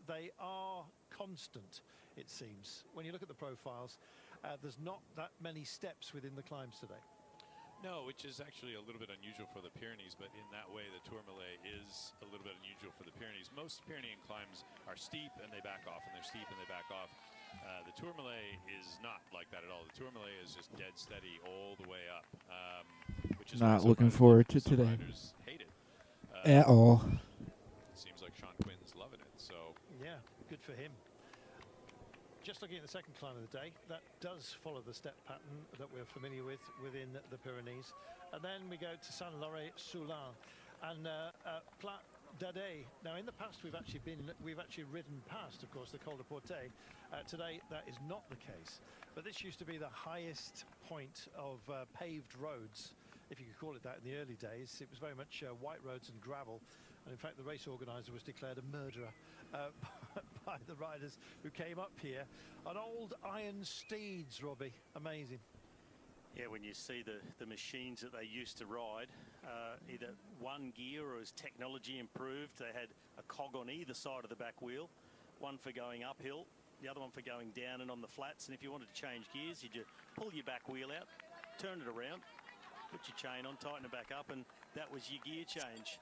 They are constant, it seems. When you look at the profiles, there's not that many steps within the climbs today. No, which is actually a little bit unusual for the Pyrenees, but in that way the Tourmalet is a little bit unusual for the Pyrenees. Most Pyrenean climbs are steep and they back off, and they're steep and they back off. The Tourmalet is not like that at all. The Tourmalet is just dead steady all the way up, which is not looking forward to today hate it. at all. It seems like Sean Quinn's loving it, so yeah, good for him. Just looking at the second climb of the day, that does follow the step pattern that we're familiar with within the Pyrenees. And then we go to Saint-Laurent-Soulin and Plat d'Adet. Now, in the past, we've actually ridden past, of course, the Col de Portet. Today, that is not the case. But this used to be the highest point of paved roads, if you could call it that, in the early days. It was very much white roads and gravel. And in fact, the race organizer was declared a murderer by the riders who came up here on old iron steeds, Robbie. Amazing. Yeah, when you see the machines that they used to ride, either one gear or as technology improved, they had a cog on either side of the back wheel, one for going uphill, the other one for going down and on the flats. And if you wanted to change gears, you just pull your back wheel out, turn it around, put your chain on, tighten it back up, and that was your gear change.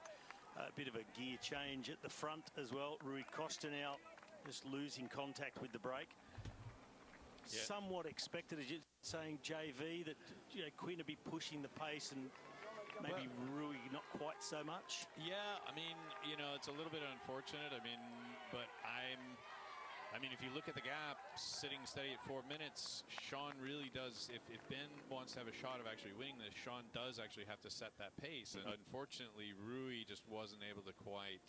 A bit of a gear change at the front as well. Rui Costa now just losing contact with the brake. Yeah. Somewhat expected, as you're saying, JV, that Quinn would be pushing the pace and maybe Rui not quite so much. Yeah, I mean, it's a little bit unfortunate. I mean, but if you look at the gap, sitting steady at 4 minutes, Sean really does, if Ben wants to have a shot of actually winning this, Sean does actually have to set that pace. And unfortunately, Rui just wasn't able to quite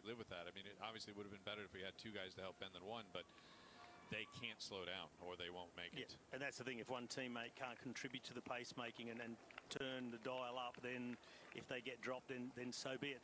live with that. I mean, it obviously would have been better if we had two guys to help Ben than one, but they can't slow down or they won't make it. And that's the thing, if one teammate can't contribute to the pacemaking and turn the dial up, then if they get dropped, then so be it.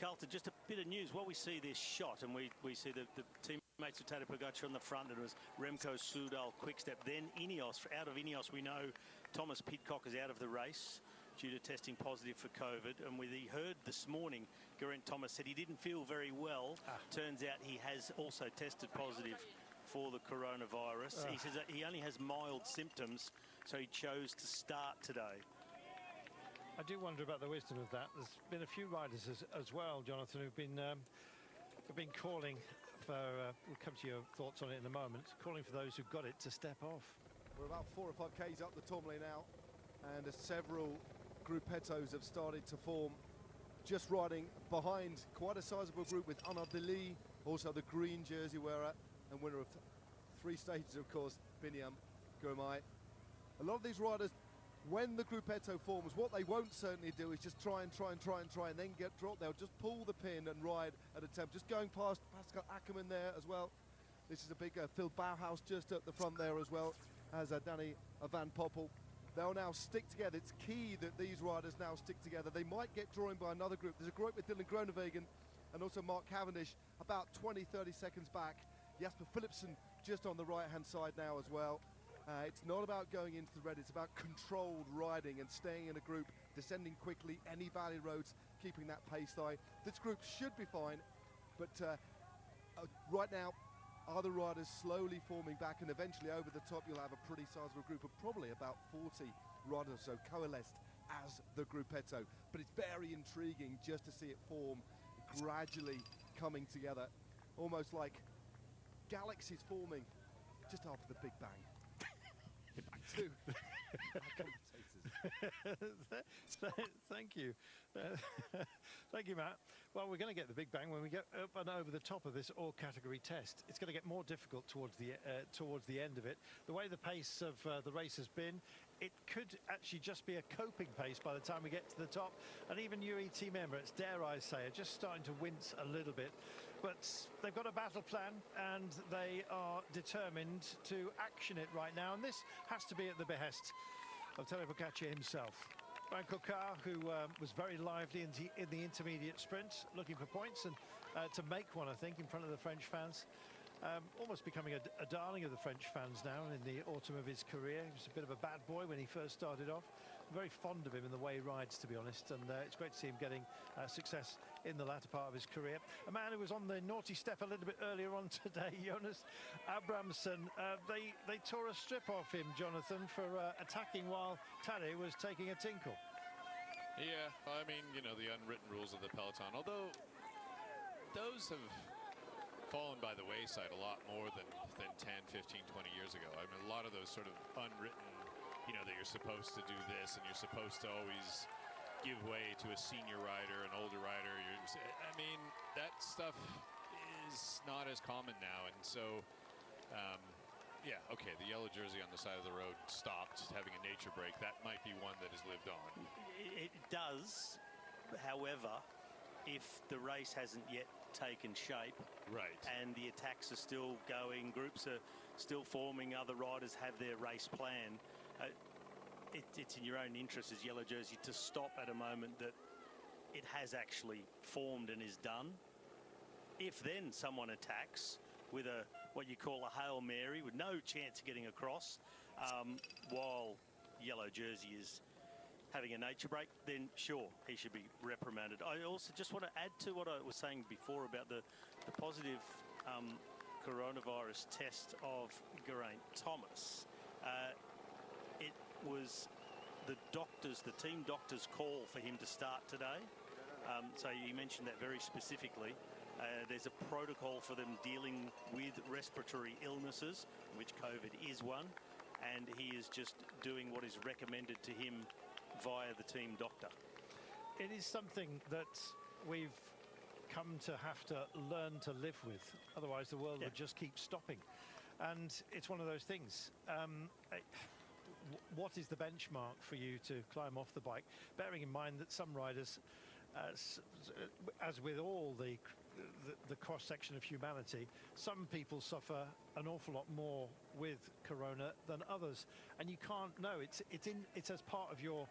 Carlton, just a bit of news. While we see this shot and we see the teammates of Tadej Pogacar on the front, and it was Remco, Soudal, Quickstep, then Ineos. Out of Ineos, we know Thomas Pidcock is out of the race due to testing positive for COVID. And we heard this morning, Geraint Thomas said he didn't feel very well. Turns out he has also tested positive for the coronavirus. He says that he only has mild symptoms, so he chose to start today. I do wonder about the wisdom of that. There's been a few riders as well, Jonathan, who've been calling for, we'll come to your thoughts on it in a moment, calling for those who've got it to step off. We're about 4 or 5 Ks up the Tourmalet now, and several gruppettos have started to form, just riding behind quite a sizable group with Arnaud Delis, also the green jersey wearer and winner of 3 stages, of course, Biniam Girmay. A lot of these riders, when the gruppetto forms, what they won't certainly do is just try and then get dropped. They'll just pull the pin and ride at a tempo. Just going past Pascal Ackermann there as well. This is a big Phil Bauhaus just at the front there as well as Danny Van Poppel. They'll now stick together. It's key that these riders now stick together. They might get joined by another group. There's a group with Dylan Groenewegen and also Mark Cavendish about 20-30 seconds back. Jasper Philipsen just on the right-hand side now as well. It's not about going into the red, it's about controlled riding and staying in a group, descending quickly, any valley roads, keeping that pace high. This group should be fine, but right now, other riders slowly forming back, and eventually over the top you'll have a pretty sizable group of probably about 40 riders or so coalesced as the gruppetto. But it's very intriguing just to see it form, gradually coming together, almost like galaxies forming just after the Big Bang. Back to Thank you. Thank you, Matt. Well, we're going to get the Big Bang when we get up and over the top of this all-category test. It's going to get more difficult towards the end of it. The way the pace of the race has been, it could actually just be a coping pace by the time we get to the top. And even UAE Team Emirates, dare I say, are just starting to wince a little bit. But they've got a battle plan, and they are determined to action it right now. And this has to be at the behest of Tadej Pogacar himself. Brian Coquard, who was very lively in the intermediate sprint, looking for points and to make one, I think, in front of the French fans. almost becoming a darling of the French fans now in the autumn of his career. He was a bit of a bad boy when he first started off. Very fond of him in the way he rides, to be honest, and it's great to see him getting success in the latter part of his career. A man who was on the naughty step a little bit earlier on today, Jonas Abramson. They tore a strip off him, Jonathan, for attacking while Tadej was taking a tinkle. Yeah, I mean, you know, the unwritten rules of the peloton, although those have fallen by the wayside a lot more than 10, 15, 20 years ago. I mean, a lot of those sort of unwritten, you know, that you're supposed to do this and you're supposed to always give way to a senior rider, an older rider. I mean, that stuff is not as common now. And so, yeah, okay, the yellow jersey on the side of the road stopped, having a nature break. That might be one that has lived on. It does, however, if the race hasn't yet taken shape, right, and the attacks are still going, groups are still forming, other riders have their race plan, it's in your own interest as yellow jersey to stop at a moment that it has actually formed and is done. If then someone attacks with what you call a Hail Mary with no chance of getting across, while yellow jersey is having a nature break, then sure, he should be reprimanded. I also just want to add to what I was saying before about the positive coronavirus test of Geraint Thomas. It was the team doctor's call for him to start today. So you mentioned that very specifically. There's a protocol for them dealing with respiratory illnesses, which COVID is one, and he is just doing what is recommended to him via the team doctor. It is something that we've come to have to learn to live with. Otherwise, the world would just keep stopping. And it's one of those things. What is the benchmark for you to climb off the bike? Bearing in mind that some riders, as with all the cross-section of humanity, some people suffer an awful lot more with corona than others, and you can't know. It's as part of your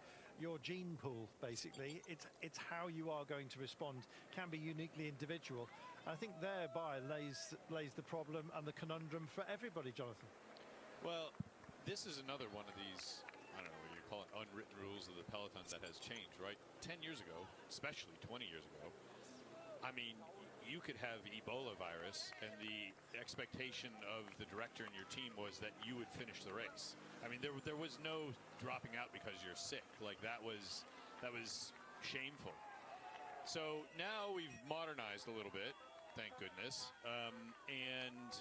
gene pool, basically. It's how you are going to respond can be uniquely individual. I think thereby lays the problem and the conundrum for everybody, Jonathan. Well, this is another one of these, I don't know what you call it, unwritten rules of the peloton that has changed, right? 10 years ago, especially 20 years ago, I mean, you could have Ebola virus and the expectation of the director and your team was that you would finish the race. I mean, there was no dropping out because you're sick. Like that was shameful. So now we've modernized a little bit, thank goodness. And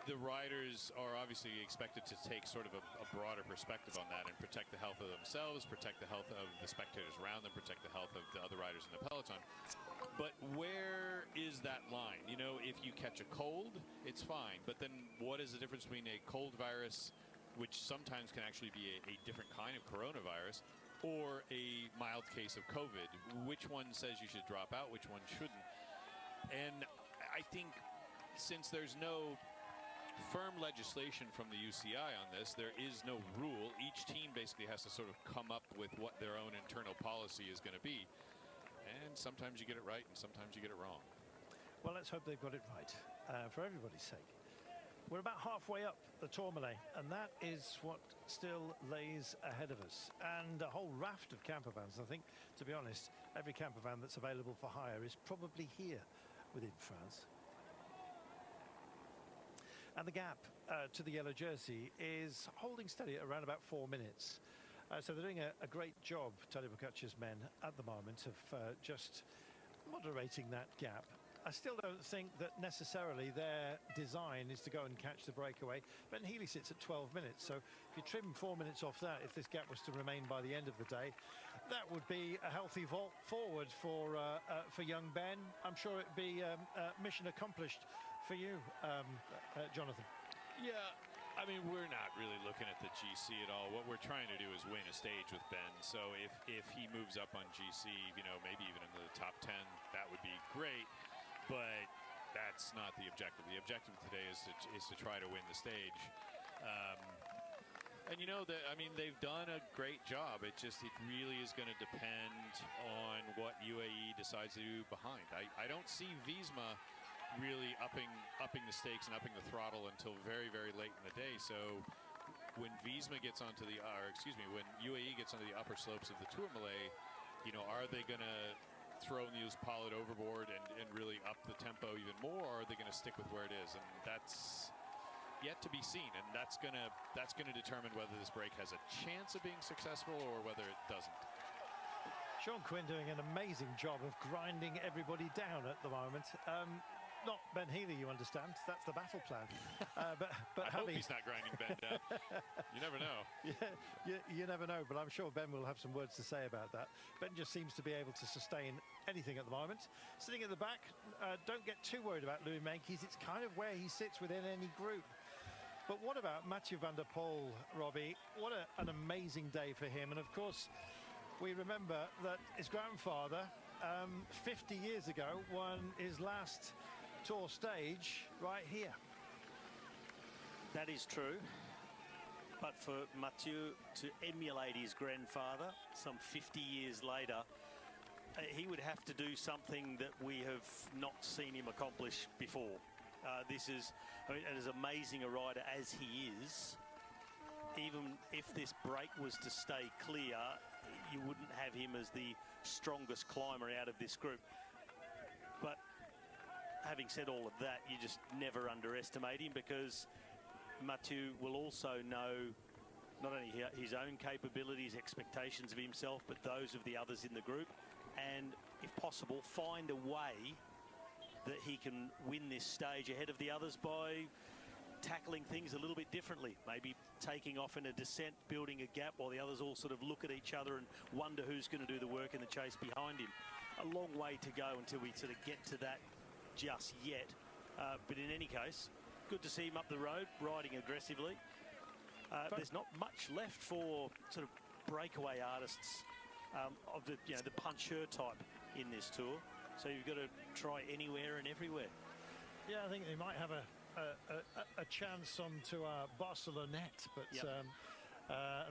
the riders are obviously expected to take sort of a broader perspective on that and protect the health of themselves, protect the health of the spectators around them, protect the health of the other riders in the peloton. But where is that line? You know, if you catch a cold, it's fine. But then what is the difference between a cold virus, which sometimes can actually be a different kind of coronavirus, or a mild case of COVID? Which one says you should drop out? Which one shouldn't? And I think since there's no firm legislation from the UCI on this, there is no rule. Each team basically has to sort of come up with what their own internal policy is going to be. And sometimes you get it right and sometimes you get it wrong. Well, let's hope they've got it right for everybody's sake. We're about halfway up the Tourmalet, and that is what still lays ahead of us. And a whole raft of camper vans. I think, to be honest, every camper van that's available for hire is probably here within France. And the gap to the yellow jersey is holding steady at around about 4 minutes. So they're doing a great job, Tadej Pogacár's men, at the moment of just moderating that gap. I still don't think that necessarily their design is to go and catch the breakaway. Ben Healy sits at 12 minutes, so if you trim 4 minutes off that, if this gap was to remain by the end of the day, that would be a healthy vault forward for young Ben. I'm sure it'd be mission accomplished for you, Jonathan. Yeah, I mean, we're not really looking at the GC at all. What we're trying to do is win a stage with Ben. So if he moves up on GC, you know, maybe even into the top 10, that would be great. But that's not the objective. The objective today is to try to win the stage. And you know, I mean, they've done a great job. It really is going to depend on what UAE decides to do behind. I don't see Visma really upping the stakes and upping the throttle until very, very late in the day. So when Visma gets onto the, when UAE gets onto the upper slopes of the Tourmalet, are they going to throw Niels Pollitt overboard and really up the tempo even more, or are they going to stick with where it is? And that's yet to be seen, and that's gonna determine whether this break has a chance of being successful or whether it doesn't. Sean Quinn doing an amazing job of grinding everybody down at the moment. Not Ben Healy, you understand. That's the battle plan. But I hope he's not grinding Ben down. You never know. Yeah, you never know, but I'm sure Ben will have some words to say about that. Ben just seems to be able to sustain anything at the moment. Sitting at the back, don't get too worried about Louis Meintjes. It's kind of where he sits within any group. But what about Mathieu van der Poel, Robbie? What an amazing day for him. And of course, we remember that his grandfather, 50 years ago, won his last Tour stage right here. That is true. But for Mathieu to emulate his grandfather some 50 years later, he would have to do something that we have not seen him accomplish before. This is, I mean, as amazing a rider as he is, even if this break was to stay clear, you wouldn't have him as the strongest climber out of this group. But having said all of that, you just never underestimate him, because Mathieu will also know not only his own capabilities, expectations of himself, but those of the others in the group, and if possible find a way that he can win this stage ahead of the others by tackling things a little bit differently, maybe taking off in a descent, building a gap while the others all sort of look at each other and wonder who's going to do the work in the chase behind him. A long way to go until we sort of get to that just yet, but in any case, good to see him up the road riding aggressively. There's not much left for sort of breakaway artists of the the puncheur type in this tour, so you've got to try anywhere and everywhere. Yeah, I think they might have a chance onto Barcelonette, but yep.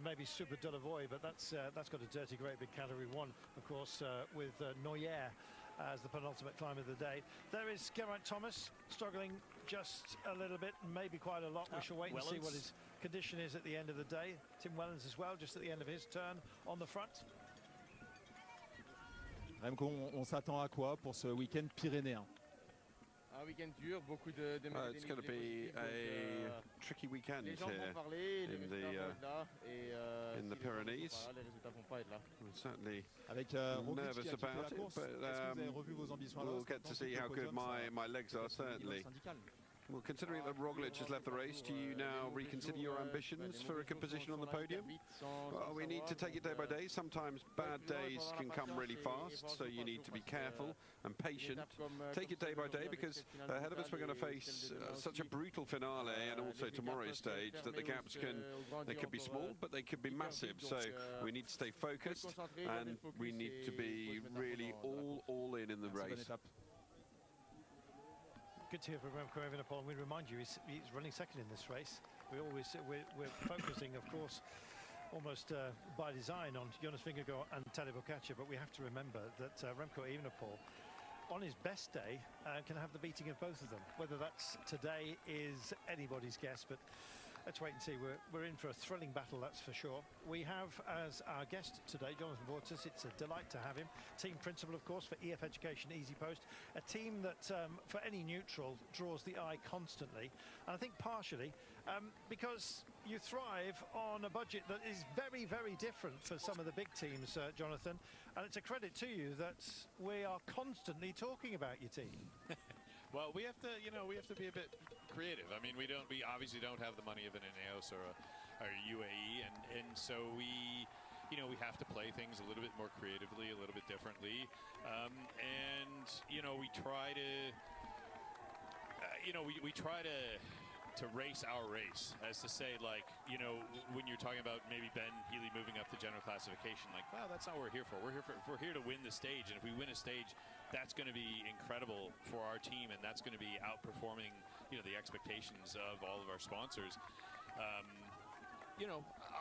Maybe Super Delavoye, but that's got a dirty great big category one, of course, with Noyer as the penultimate climb of the day. There is Geraint Thomas struggling just a little bit, maybe quite a lot. We shall wait and see what his condition is at the end of the day. Tim Wellens as well, just at the end of his turn on the front. Remco, on s'attend à quoi pour ce week-end pyrénéen? Un week-end dur, beaucoup de it's going to be a tricky weekend here in the Pyrenees. I'm certainly nervous about it, but we'll get to see how good my legs are, certainly. Well, considering that Roglic has left the race, do you now reconsider your ambitions for a good position on the podium? Well, we need to take it day by day. Sometimes bad days can come really fast, so you need to be careful and patient. Take it day by day, because ahead of us we're going to face such a brutal finale and also tomorrow's stage that the gaps could be small, but they could be massive. So we need to stay focused and we need to be really all in the race. Good to hear from Remco Evenepoel. We remind you, he's running second in this race. We're focusing, of course, almost by design on Jonas Vingegaard and Tadej Pogačar, but we have to remember that Remco Evenepoel, on his best day, can have the beating of both of them. Whether that's today is anybody's guess, but let's wait and see. We're in for a thrilling battle, that's for sure. We have as our guest today Jonathan Vaughters. It's a delight to have him. Team principal, of course, for EF Education Easy Post, a team that for any neutral draws the eye constantly, and I think partially because you thrive on a budget that is very, very different for some of the big teams, Jonathan, and it's a credit to you that we are constantly talking about your team. Well, we have to, we have to be a bit creative. I mean, we obviously don't have the money of an Ineos or a UAE, and so we have to play things a little bit more creatively, a little bit differently, and we try to, we try to race our race, as to say, like, when you're talking about maybe Ben Healy moving up the general classification, like, wow, that's not what we're here for. We're here to win the stage, and if we win a stage, that's going to be incredible for our team, and that's going to be outperforming, the expectations of all of our sponsors.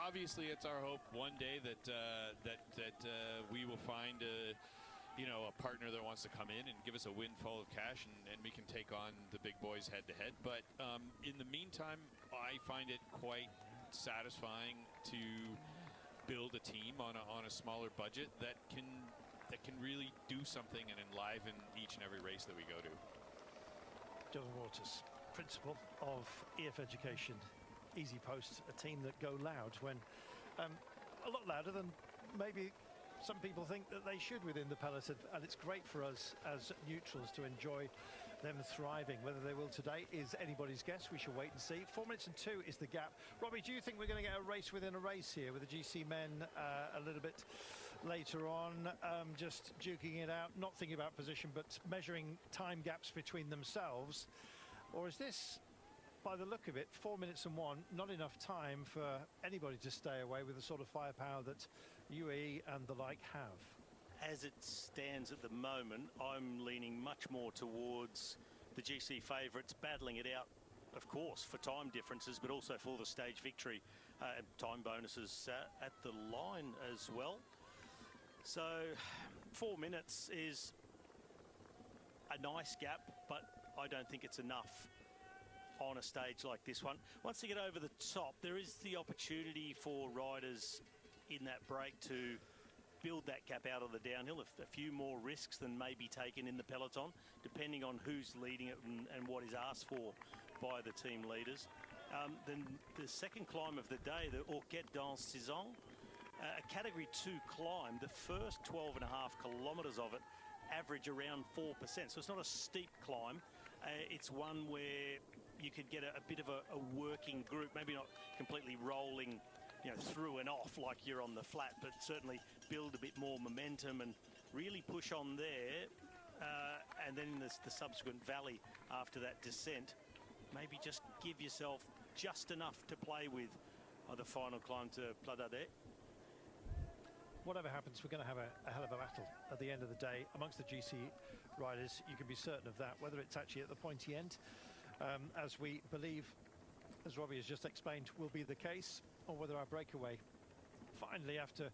Obviously, it's our hope one day that we will find you know, a partner that wants to come in and give us a windfall of cash, and we can take on the big boys head to head. But in the meantime, I find it quite satisfying to build a team on a smaller budget that can really do something and enliven each and every race that we go to. Jonathan Waters, principal of EF Education, Easy Post, a team that go loud when a lot louder than maybe some people think that they should within the peloton, and it's great for us as neutrals to enjoy them thriving. Whether they will today is anybody's guess. We shall wait and see. 4 minutes and 2 is the gap. Robbie, do you think we're going to get a race within a race here with the GC men a little bit later on, just duking it out, not thinking about position, but measuring time gaps between themselves? Or is this, by the look of it, 4 minutes and 1, not enough time for anybody to stay away with the sort of firepower that UAE and the like have? As it stands at the moment, I'm leaning much more towards the GC favourites, battling it out, of course, for time differences, but also for the stage victory and time bonuses at the line as well. So 4 minutes is a nice gap, but I don't think it's enough on a stage like this one. Once you get over the top, there is the opportunity for riders in that break to build that gap out of the downhill. A few more risks than may be taken in the peloton, depending on who's leading it and what is asked for by the team leaders. Then the second climb of the day, the Orquette dans Saison, a Category 2 climb. The first 12.5 kilometres of it average around 4%. So it's not a steep climb. It's one where you could get a bit of a working group, maybe not completely rolling, you know, through and off like you're on the flat, but certainly build a bit more momentum and really push on there. And then in the subsequent valley after that descent, maybe just give yourself just enough to play with on the final climb to Pla d'Ardet. Whatever happens, we're going to have a hell of a battle at the end of the day amongst the GC riders. You can be certain of that, whether it's actually at the pointy end, as we believe, as Robbie has just explained, will be the case, or whether our breakaway finally, after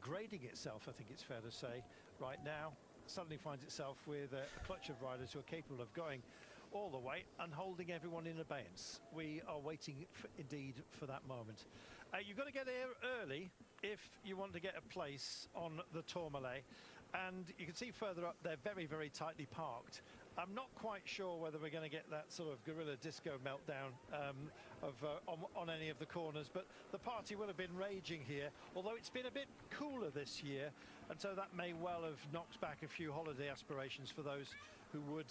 grading itself, I think it's fair to say, right now, suddenly finds itself with a clutch of riders who are capable of going all the way and holding everyone in abeyance. We are waiting indeed for that moment. You've got to get here early if you want to get a place on the Tourmalet, and you can see further up they're very, very tightly parked. I'm not quite sure whether we're going to get that sort of guerrilla disco meltdown on any of the corners, but the party will have been raging here, although it's been a bit cooler this year, and so that may well have knocked back a few holiday aspirations for those who would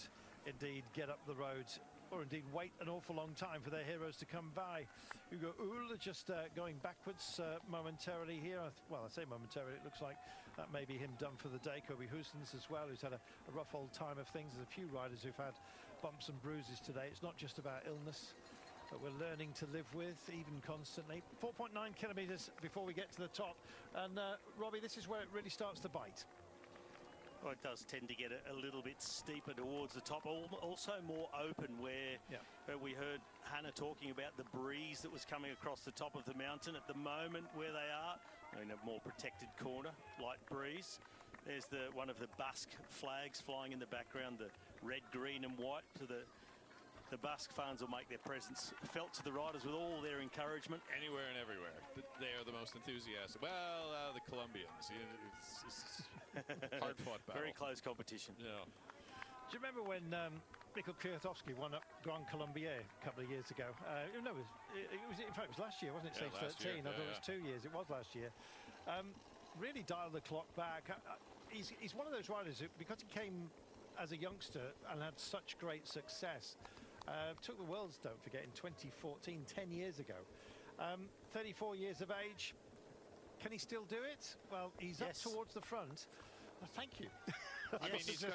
indeed get up the road, or indeed wait an awful long time for their heroes to come by. Hugo Uhl just going backwards momentarily here. Well, I say momentarily, it looks like that may be him done for the day. Kobe Hoostens as well, who's had a rough old time of things. There's a few riders who've had bumps and bruises today. It's not just about illness that we're learning to live with, even constantly. 4.9 kilometres before we get to the top. And Robbie, this is where it really starts to bite. Well, it does tend to get a little bit steeper towards the top, also more open, where we heard Hannah talking about the breeze that was coming across the top of the mountain. At the moment where they are, in a more protected corner, light breeze. There's one of the Basque flags flying in the background, the red, green and white. So the Basque fans will make their presence felt to the riders with all their encouragement. Anywhere and everywhere. They are the most enthusiastic. Well, the Colombians. It's hard-fought battle. Very close competition. Yeah. Do you remember when Mikkel Kwiatkowski won up Gran Colombier a couple of years ago? No, in fact, it was last year, wasn't it? Yeah, Stage 13. I thought it was 2 years. It was last year. Really dialed the clock back. He's one of those riders who, because he came as a youngster and had such great success, took the Worlds, don't forget, in 2014, 10 years ago. 34 years of age. Can he still do it? Well, he's up towards the front. Well, thank you. I mean, he's a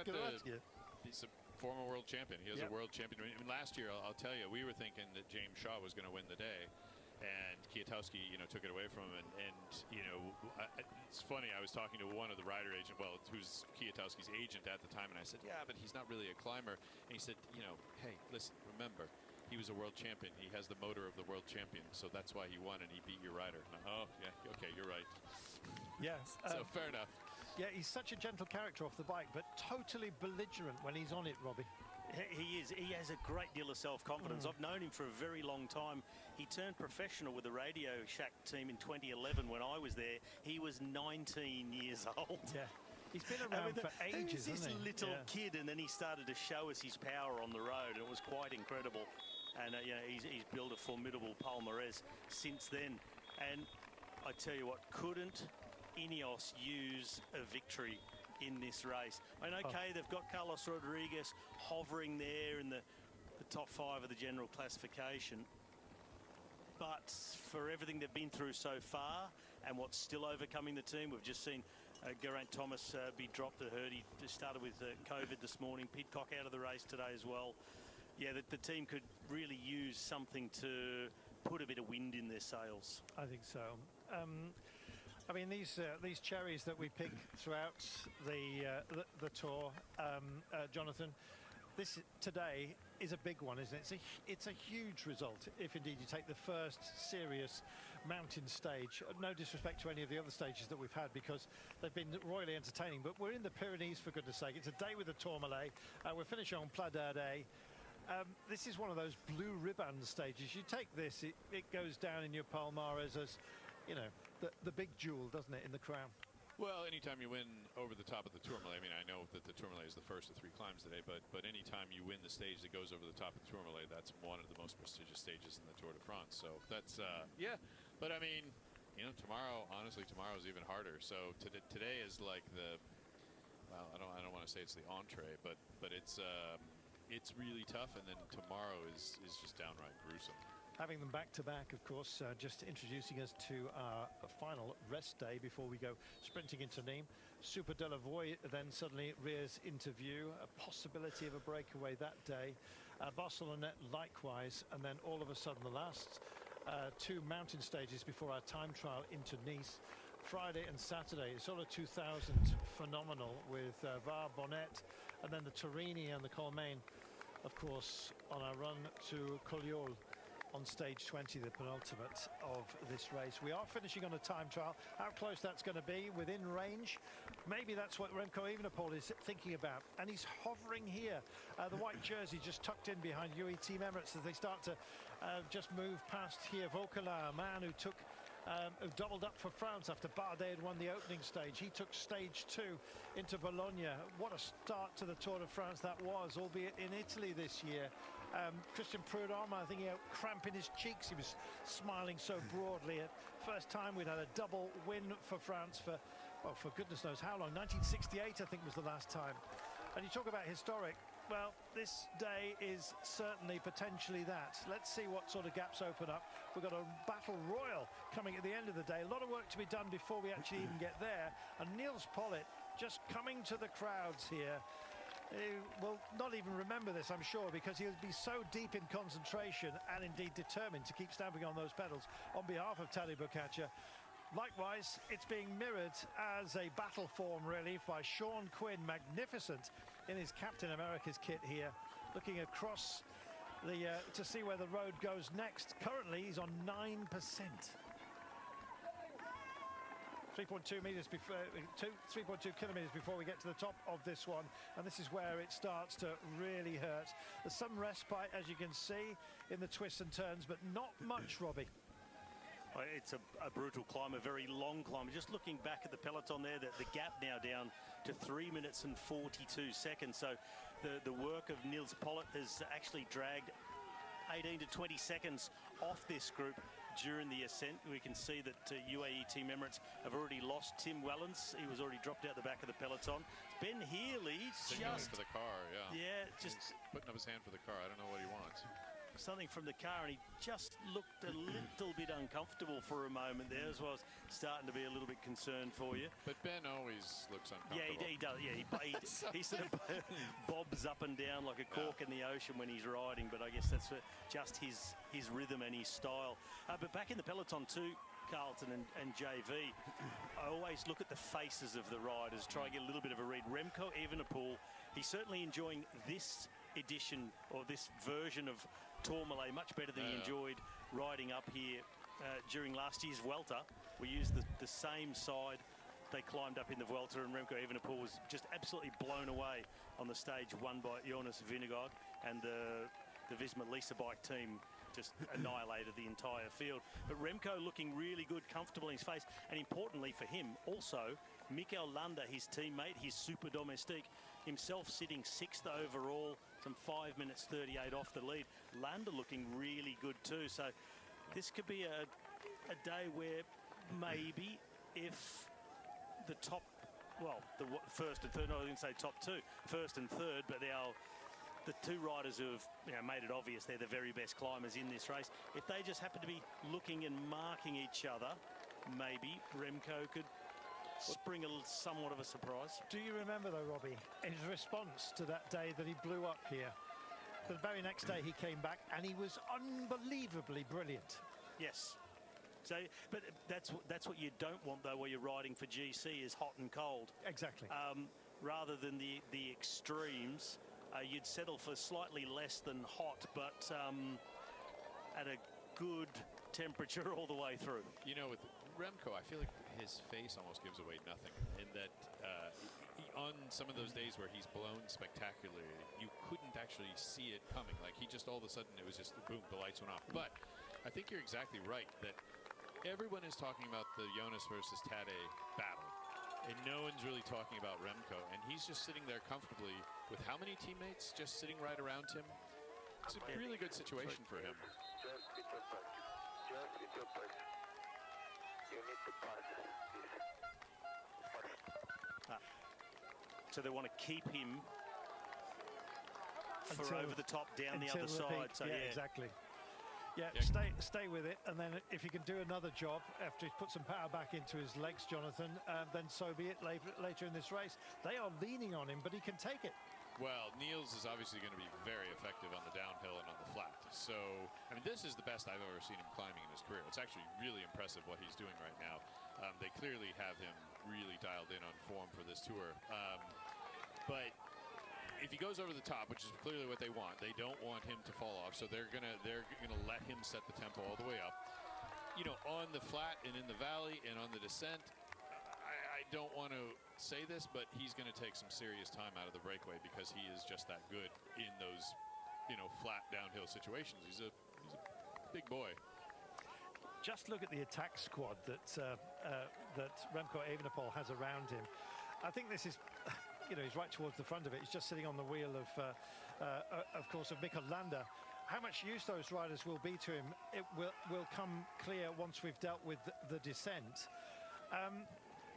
former world champion. He has a world champion. I mean, last year, I'll tell you, we were thinking that James Shaw was going to win the day, and Kwiatkowski, took it away from him. And it's funny. I was talking to one of the rider agent, who's Kwiatkowski's agent at the time, and I said, yeah, but he's not really a climber. And he said, hey, listen, remember, he was a world champion. He has the motor of the world champion, so that's why he won, and he beat your rider. Oh, yeah, okay, you're right. Yeah. So fair enough. Yeah, he's such a gentle character off the bike, but totally belligerent when he's on it, Robbie. He is. He has a great deal of self-confidence. I've known him for a very long time. He turned professional with the Radio Shack team in 2011 when I was there. He was 19 years old. Yeah. He's been around for ages, He was this little yeah. kid, and then he started to show us his power on the road, and it was quite incredible. And you know, he's built a formidable palmarès since then. And I tell you what, couldn't Ineos use a victory in this race? I mean, okay, they've got Carlos Rodriguez hovering there in the top 5 of the general classification, but for everything they've been through so far and what's still overcoming the team, we've just seen Geraint Thomas be dropped. I heard he just started with COVID this morning. Pidcock out of the race today as well. Yeah, the team could really use something to put a bit of wind in their sails. I think so. I mean, these cherries that we pick throughout the tour, Jonathan, this today is a big one, isn't it? It's a huge result if indeed you take the first serious mountain stage. No disrespect to any of the other stages that we've had, because they've been royally entertaining, but we're in the Pyrenees, for goodness sake. It's a day with the Tourmalet. We're finishing on Pla d'Ardèche. This is one of those blue ribbon stages. You take this, it goes down in your palmarès as, you know, the big jewel, doesn't it, in the crown? Well, anytime you win over the top of the Tourmalet, I mean, I know that the Tourmalet is the first of 3 climbs today, but anytime you win the stage that goes over the top of the Tourmalet, that's one of the most prestigious stages in the Tour de France. So that's, yeah. But I mean, you know, tomorrow, honestly, tomorrow is even harder. So today is like the, well, I don't want to say it's the entree, but it's really tough, and then tomorrow is just downright gruesome. Having them back-to-back, of course, just introducing us to our final rest day before we go sprinting into Nîmes. Super de la Voie then suddenly rears into view, a possibility of a breakaway that day. Barcelona likewise, and then all of a sudden the last 2 mountain stages before our time trial into Nice. Friday and Saturday, Solo 2000, phenomenal with Var Bonnet, and then the Torini and the Colmaine, of course, on our run to Collioure on stage 20, the penultimate of this race. We are finishing on a time trial. How close that's going to be, within range, maybe that's what Remco Evenepoel is thinking about. And he's hovering here. The white jersey just tucked in behind UE Team Emirates as they start to just move past here. Vauquelin, a man who took who doubled up for France after Bardet had won the opening stage. He took stage 2 into Bologna. What a start to the Tour de France that was, albeit in Italy this year. Christian Prudhomme, I think he had a cramp in his cheeks. He was smiling so broadly. First time we'd had a double win for France for, well, for goodness knows how long. 1968, I think, was the last time. And you talk about historic. Well, this day is certainly potentially that. Let's see what sort of gaps open up. We've got a battle royal coming at the end of the day. A lot of work to be done before we actually even get there. And Nils Pollitt just coming to the crowds here. He will not even remember this, I'm sure, because he'll be so deep in concentration and indeed determined to keep stamping on those pedals on behalf of Tadej Pogačar. Likewise, it's being mirrored as a battle form, really, by Sean Quinn, magnificent in his Captain America's kit here, looking across the to see where the road goes next. Currently, he's on 9%. 3.2 meters before 3.2 kilometers before we get to the top of this one, and this is where it starts to really hurt. There's some respite, as you can see, in the twists and turns, but not much, Robbie. It's a brutal climb, a very long climb. Just looking back at the peloton there, the gap now down to 3 minutes and 42 seconds. So the work of Nils Pollitt has actually dragged 18 to 20 seconds off this group during the ascent. We can see that UAE Team Emirates have already lost Tim Wellens. He was already dropped out the back of the peloton. Ben Healy just for the car, yeah, just he's putting up his hand for the car. I don't know what he wants. Something from the car, and he just looked a little bit uncomfortable for a moment there, as well as starting to be a little bit concerned for you. But Ben always looks uncomfortable. Yeah, he does. Yeah, he sort of bobs up and down like a cork in the ocean when he's riding. But I guess that's just his rhythm and his style. But back in the peloton too, Carlton and JV, I always look at the faces of the riders, try and get a little bit of a read. Remco Evenepoel, he's certainly enjoying this edition or this version of Tourmalet much better than he enjoyed riding up here during last year's Vuelta. We used the same side they climbed up in the Vuelta, and Remco Evenepoel was just absolutely blown away on the stage, won by Jonas Vingegaard, and the Visma Lease bike team just annihilated the entire field. But Remco looking really good, comfortable in his face, and importantly for him, also Mikel Landa, his teammate, his super domestique, himself sitting 6th overall, some 5 minutes 38 off the lead. Landa looking really good too. So this could be a day where maybe if the top, well, the first and third, no, I didn't say top two, first and third, but the two riders who have made it obvious they're the very best climbers in this race, if they just happen to be looking and marking each other, maybe Remco could spring somewhat of a surprise. Do you remember though, Robbie, his response to that day that he blew up here? The very next day he came back and he was unbelievably brilliant. Yes. So, but that's what you don't want though, where you're riding for GC, is hot and cold. Exactly. Rather than the extremes, you'd settle for slightly less than hot, but at a good temperature all the way through. You know, with Remco, I feel like his face almost gives away nothing, in that on some of those days where he's blown spectacularly, you couldn't actually see it coming. Like, he just all of a sudden, it was just boom, the lights went off. But I think you're exactly right that everyone is talking about the Jonas versus Tadej battle, and no one's really talking about Remco, and he's just sitting there comfortably with how many teammates just sitting right around him. It's a really good situation for him. So they want to keep him for over the top, down the other side. So yeah, exactly. Yeah, stay with it, and then if he can do another job after he's put some power back into his legs, Jonathan, then so be it later in this race. They are leaning on him, but he can take it. Well, Niels is obviously going to be very effective on the downhill and on the flat. So, I mean, this is the best I've ever seen him climbing in his career. It's actually really impressive what he's doing right now. They clearly have him really dialed in on form for this tour. But if he goes over the top, which is clearly what they want, they don't want him to fall off, so they're gonna let him set the tempo all the way up. You know, on the flat and in the valley and on the descent, I don't want to say this, but he's going to take some serious time out of the breakaway because he is just that good in those, flat downhill situations. He's a big boy. Just look at the attack squad that Remco Evenepoel has around him. I think this is, he's right towards the front of it. He's just sitting on the wheel of course, of Mikel Landa. How much use those riders will be to him, it will come clear once we've dealt with the descent.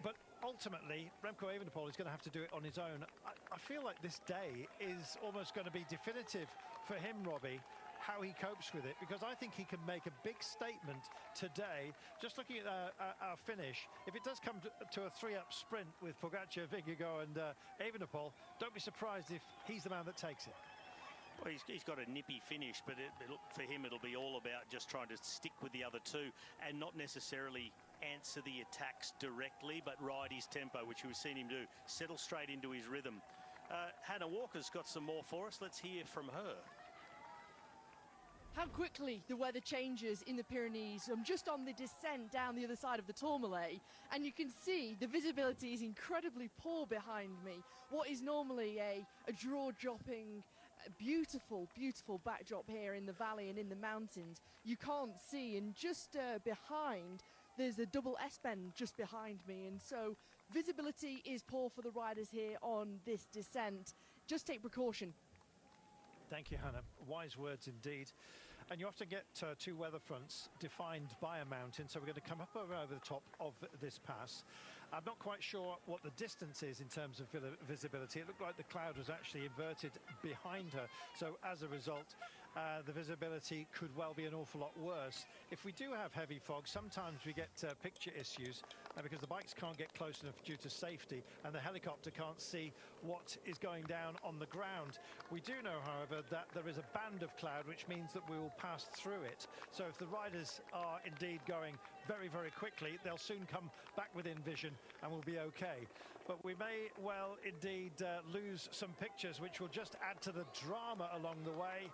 But ultimately, Remco Evenepoel is going to have to do it on his own. I feel like this day is almost going to be definitive for him, Robbie, how he copes with it, because I think he can make a big statement today. Just looking at our finish, if it does come to a 3-up sprint with Pogacar, Vingegaard and Evenepoel, don't be surprised if he's the man that takes it. Well, he's got a nippy finish, but for him it'll be all about just trying to stick with the other two and not necessarily answer the attacks directly, but ride his tempo, which we've seen him do. Settle straight into his rhythm. Hannah Walker's got some more for us. Let's hear from her. How quickly the weather changes in the Pyrenees. I'm just on the descent down the other side of the Tourmalet, and you can see the visibility is incredibly poor behind me. What is normally a jaw-dropping, beautiful, beautiful backdrop here in the valley and in the mountains, you can't see. And just behind, there's a double S-bend just behind me, and so visibility is poor for the riders here on this descent. Just take precaution. Thank you, Hannah. Wise words indeed. And you often get two weather fronts defined by a mountain, so we're going to come up over the top of this pass. I'm not quite sure what the distance is in terms of visibility. It looked like the cloud was actually inverted behind her, so as a result the visibility could well be an awful lot worse. If we do have heavy fog, sometimes we get picture issues because the bikes can't get close enough due to safety and the helicopter can't see what is going down on the ground. We do know, however, that there is a band of cloud, which means that we will pass through it. So if the riders are indeed going very, very quickly, they'll soon come back within vision and we'll be okay. But we may well indeed lose some pictures, which will just add to the drama along the way.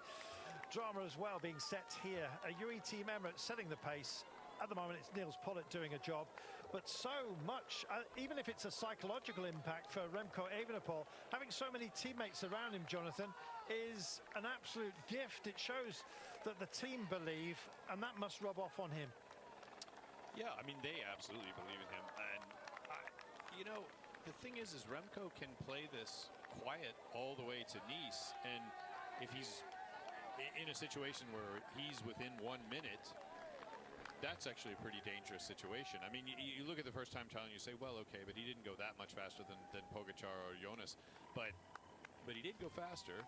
Drama as well being set here. A UE Team Emirates setting the pace. At the moment, it's Niels Pollitt doing a job. but so much, even if it's a psychological impact for Remco Evenepoel, having so many teammates around him, Jonathan, is an absolute gift. It shows that the team believe, and that must rub off on him. Yeah, I mean, they absolutely believe in him. And, you know, the thing is Remco can play this quiet all the way to Nice. And if he's in a situation where he's within 1 minute, that's actually a pretty dangerous situation. I mean, you look at the first time trial and you say, well, okay, but he didn't go that much faster than Pogačar or Jonas. But he did go faster.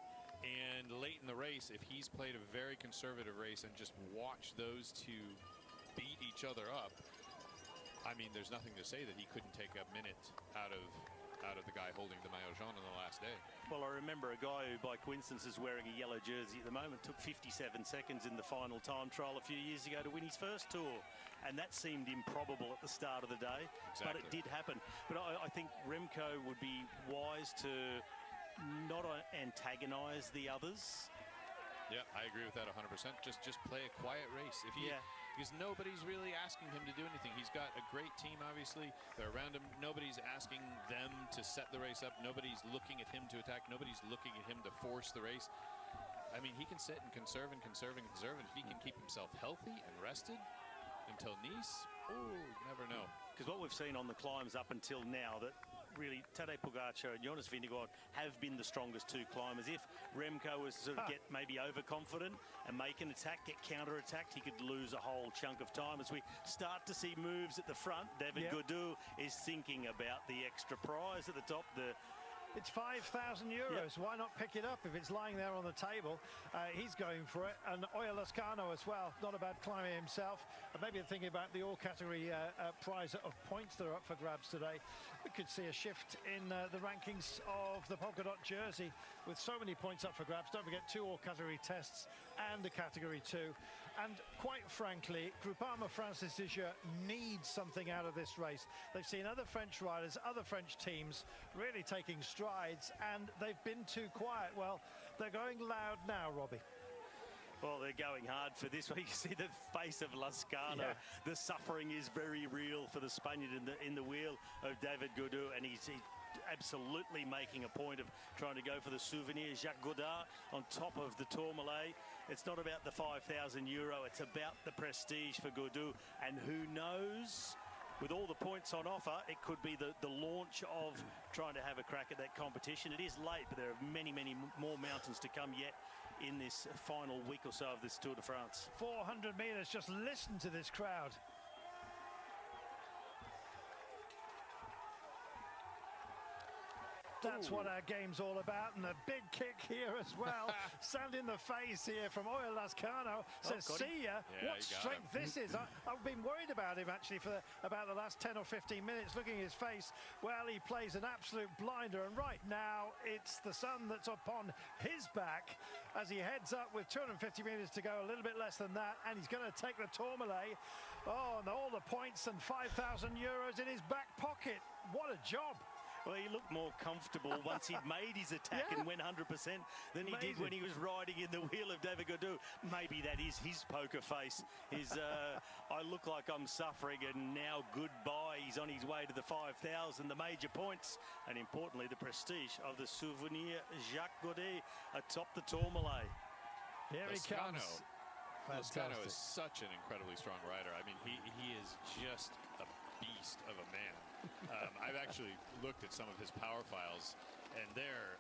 And late in the race, if he's played a very conservative race and just watched those two beat each other up, I mean, there's nothing to say that he couldn't take a minute out of the guy holding the maillot jaune on the last day. Well, I remember a guy who, by coincidence, is wearing a yellow jersey at the moment, took 57 seconds in the final time trial a few years ago to win his first Tour. And that seemed improbable at the start of the day, but it did happen. But I think Remco would be wise to not antagonise the others. Yeah, I agree with that 100%. Just play a quiet race. Because nobody's really asking him to do anything. He's got a great team, obviously. They're around him. Nobody's asking them to set the race up. Nobody's looking at him to attack. Nobody's looking at him to force the race. I mean, he can sit and conserve and conserve and conserve. And if he can keep himself healthy and rested until Nice, never know. Because what we've seen on the climbs up until now, that really Tadej Pogačar and Jonas Vingegaard have been the strongest two climbers. If Remco was to sort of get maybe overconfident and make an attack, get counter-attacked, he could lose a whole chunk of time. As we start to see moves at the front, David Gaudu is thinking about the extra prize at the top. It's 5,000 euros. Why not pick it up if it's lying there on the table? He's going for it. And Oya Lascano as well. Not a bad climber himself. Maybe thinking about the all-category prize of points that are up for grabs today. We could see a shift in the rankings of the polka dot jersey with so many points up for grabs. Don't forget 2 all-category tests and a category 2. And quite frankly, Groupama Francis Dijer needs something out of this race. They've seen other French riders, other French teams really taking strides, and they've been too quiet. Well, they're going loud now, Robbie. Well, they're going hard for this one. You see the face of Lascano. The suffering is very real for the Spaniard in the wheel of David Gaudu, and he's absolutely making a point of trying to go for the souvenir. Jacques Godard on top of the Tourmalet. It's not about the 5,000 euro. It's about the prestige for Gaudu. And who knows, with all the points on offer, it could be the launch of trying to have a crack at that competition. It is late, but there are many, many more mountains to come yet in this final week or so of this Tour de France. 400 metres. Just listen to this crowd. That's what our game's all about, and a big kick here as well. Sand in the face here from Oya Lascano. Says, see ya. What strength this is. I've been worried about him, actually, for about the last 10 or 15 minutes, looking at his face. Well, he plays an absolute blinder, and right now, it's the sun that's upon his back as he heads up with 250 metres to go, a little bit less than that, and he's going to take the Tourmalet. Oh, and all the points and 5,000 euros in his back pocket. What a job. Well, he looked more comfortable once he'd made his attack and went 100% than he did when he was riding in the wheel of David Gaudu. Maybe that is his poker face. His, I look like I'm suffering, and now goodbye. He's on his way to the 5,000, the major points, and importantly, the prestige of the souvenir Jacques Godet atop the Tourmalet. Here he comes. Lascano is such an incredibly strong rider. I mean, he is just a beast of a man. I've actually looked at some of his power files, and they're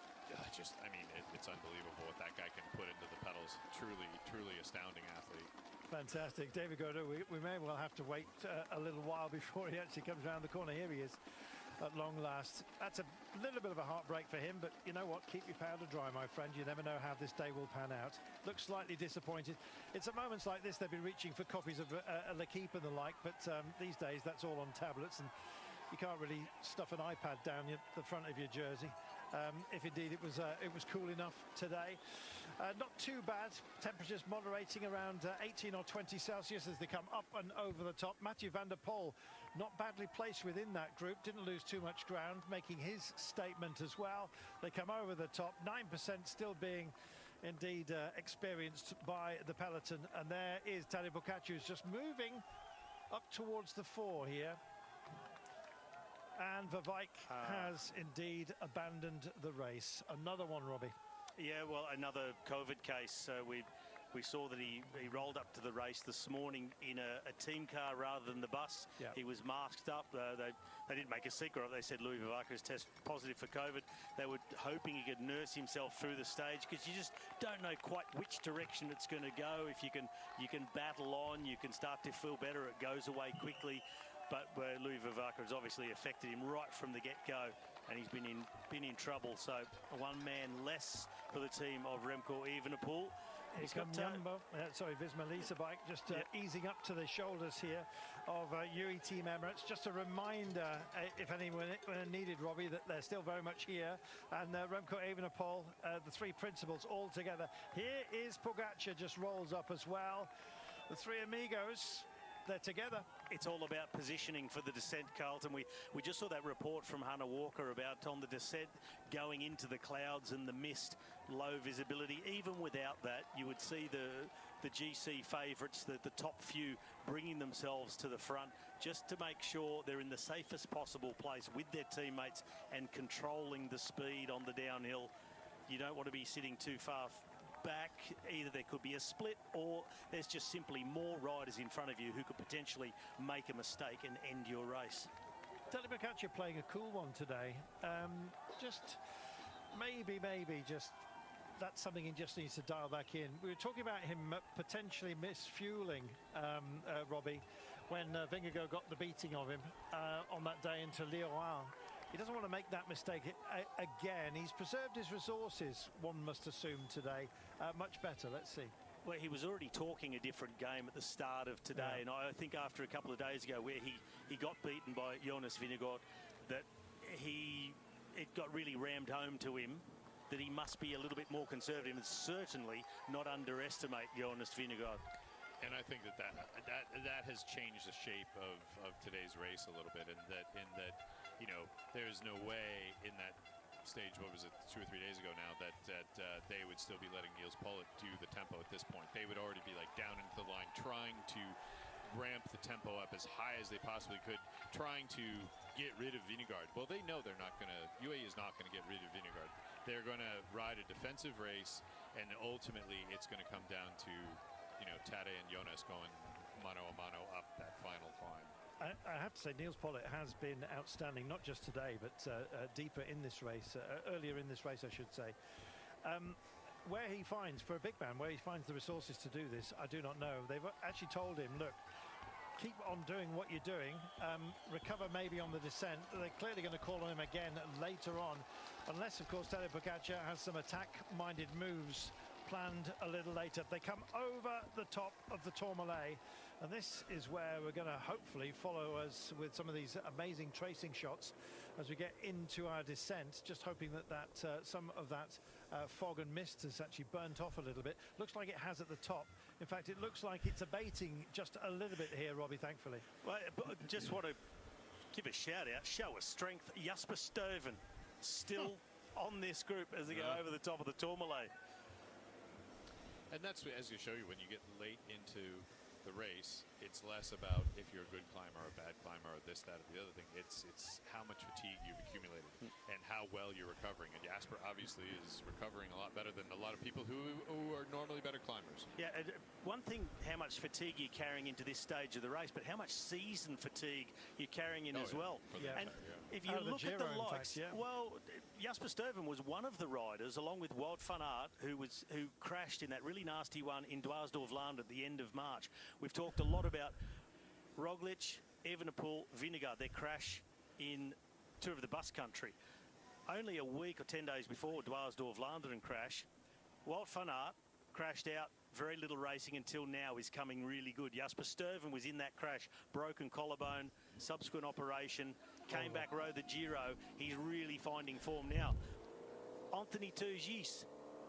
just, I mean, it's unbelievable what that guy can put into the pedals. Truly astounding athlete. Fantastic. David Gaudu, we may well have to wait a little while before he actually comes around the corner. Here he is at long last. That's a little bit of a heartbreak for him, but you know what? Keep your powder dry, my friend. You never know how this day will pan out. Looks slightly disappointed. It's at moments like this they've been reaching for copies of L'Equipe and the like, but these days that's all on tablets, and you can't really stuff an iPad down the front of your jersey. If indeed it was cool enough today. Not too bad. Temperatures moderating around 18 or 20 Celsius as they come up and over the top. Mathieu van der Poel not badly placed within that group. Didn't lose too much ground, making his statement as well. They come over the top. 9% still being indeed experienced by the peloton. And there is Tadej Pogačar, who's just moving up towards the 4 here. And Verwijk has indeed abandoned the race. Another one, Robbie. Yeah, well, another COVID case. We saw that he rolled up to the race this morning in a team car rather than the bus. Yeah. He was masked up. They didn't make a secret of it. They said Louis Verwijk has tested positive for COVID. They were hoping he could nurse himself through the stage, because you just don't know quite which direction it's going to go. If you can battle on, you can start to feel better. It goes away quickly. But Louis Verwijk has obviously affected him right from the get-go, and he's been in trouble. So one man less for the team of Remco Evenepoel. He's got Visma Leasebike just easing up to the shoulders here of UE Team Emirates. Just a reminder, if anyone needed, Robbie, that they're still very much here. And Remco Evenepoel, the three principals all together. Here is Pogacar, just rolls up as well. The three amigos, they're together. It's all about positioning for the descent, Carlton. We just saw that report from Hannah Walker about on the descent going into the clouds and the mist, low visibility. Even without that, you would see the GC favourites, the top few, bringing themselves to the front just to make sure they're in the safest possible place with their teammates and controlling the speed on the downhill. You don't want to be sitting too far back. Either there could be a split, or there's just simply more riders in front of you who could potentially make a mistake and end your race. Tadej Pogacar playing a cool one today. Just maybe just that's something he just needs to dial back in. We were talking about him potentially misfueling, Robbie, when Vingegaard got the beating of him on that day into Lyon. He doesn't want to make that mistake again. He's preserved his resources, one must assume, today. Much better. Let's see. Well, he was already talking a different game at the start of today, and I think after a couple of days ago where he got beaten by Jonas Vingegaard, that it got really rammed home to him that he must be a little bit more conservative and certainly not underestimate Jonas Vingegaard. And I think that has changed the shape of today's race a little bit, in that you know, there's no way in that stage, what was it, 2 or 3 days ago now, that they would still be letting Niels Pollitt do the tempo at this point. They would already be like down into the line, trying to ramp the tempo up as high as they possibly could, trying to get rid of Vingegaard. Well, they know they're not going to, UAE is not going to get rid of Vingegaard. They're going to ride a defensive race, and ultimately it's going to come down to, you know, Tadej and Jonas going mano a mano up that final climb. I have to say, Niels Pollitt has been outstanding, not just today, but deeper in this race, earlier in this race, I should say. Where he finds, for a big man, where he finds the resources to do this, I do not know. They've actually told him, look, keep on doing what you're doing, recover maybe on the descent. They're clearly going to call on him again later on, unless, of course, Tadej Pogacar has some attack-minded moves planned a little later. They come over the top of the Tourmalet, and this is where we're going to hopefully follow us with some of these amazing tracing shots as we get into our descent, just hoping that some of that fog and mist has actually burnt off a little bit. Looks like it has at the top. In fact, it looks like it's abating just a little bit here, Robbie, thankfully. Well, just want to give a shout out, show of strength. Jasper Stuyven still on this group as they go over the top of the Tourmalet. And that's, as you show you, when you get late into the race, it's less about if you're a good climber or a bad climber or this, that, or the other thing. It's how much fatigue you've accumulated and how well you're recovering. And Jasper obviously is recovering a lot better than a lot of people who are normally better climbers. Yeah, one thing, how much fatigue you're carrying into this stage of the race, but how much season fatigue you're carrying in as well. And if you look at the likes, well, Jasper Stuyven was one of the riders, along with Wout van Aert, who crashed in that really nasty one in Dwaarsdorp-Vlaanderen at the end of March. We've talked a lot about Roglic, Evenepoel, Vingegaard, their crash in Tour of the Bus Country. Only a week or 10 days before Dwaarsdorp-Vlaanderen crash, Wout van Aert crashed out, very little racing until now, is coming really good. Jasper Stuyven was in that crash, broken collarbone, subsequent operation, came back, rode the Giro. He's really finding form now. Anthony Turgis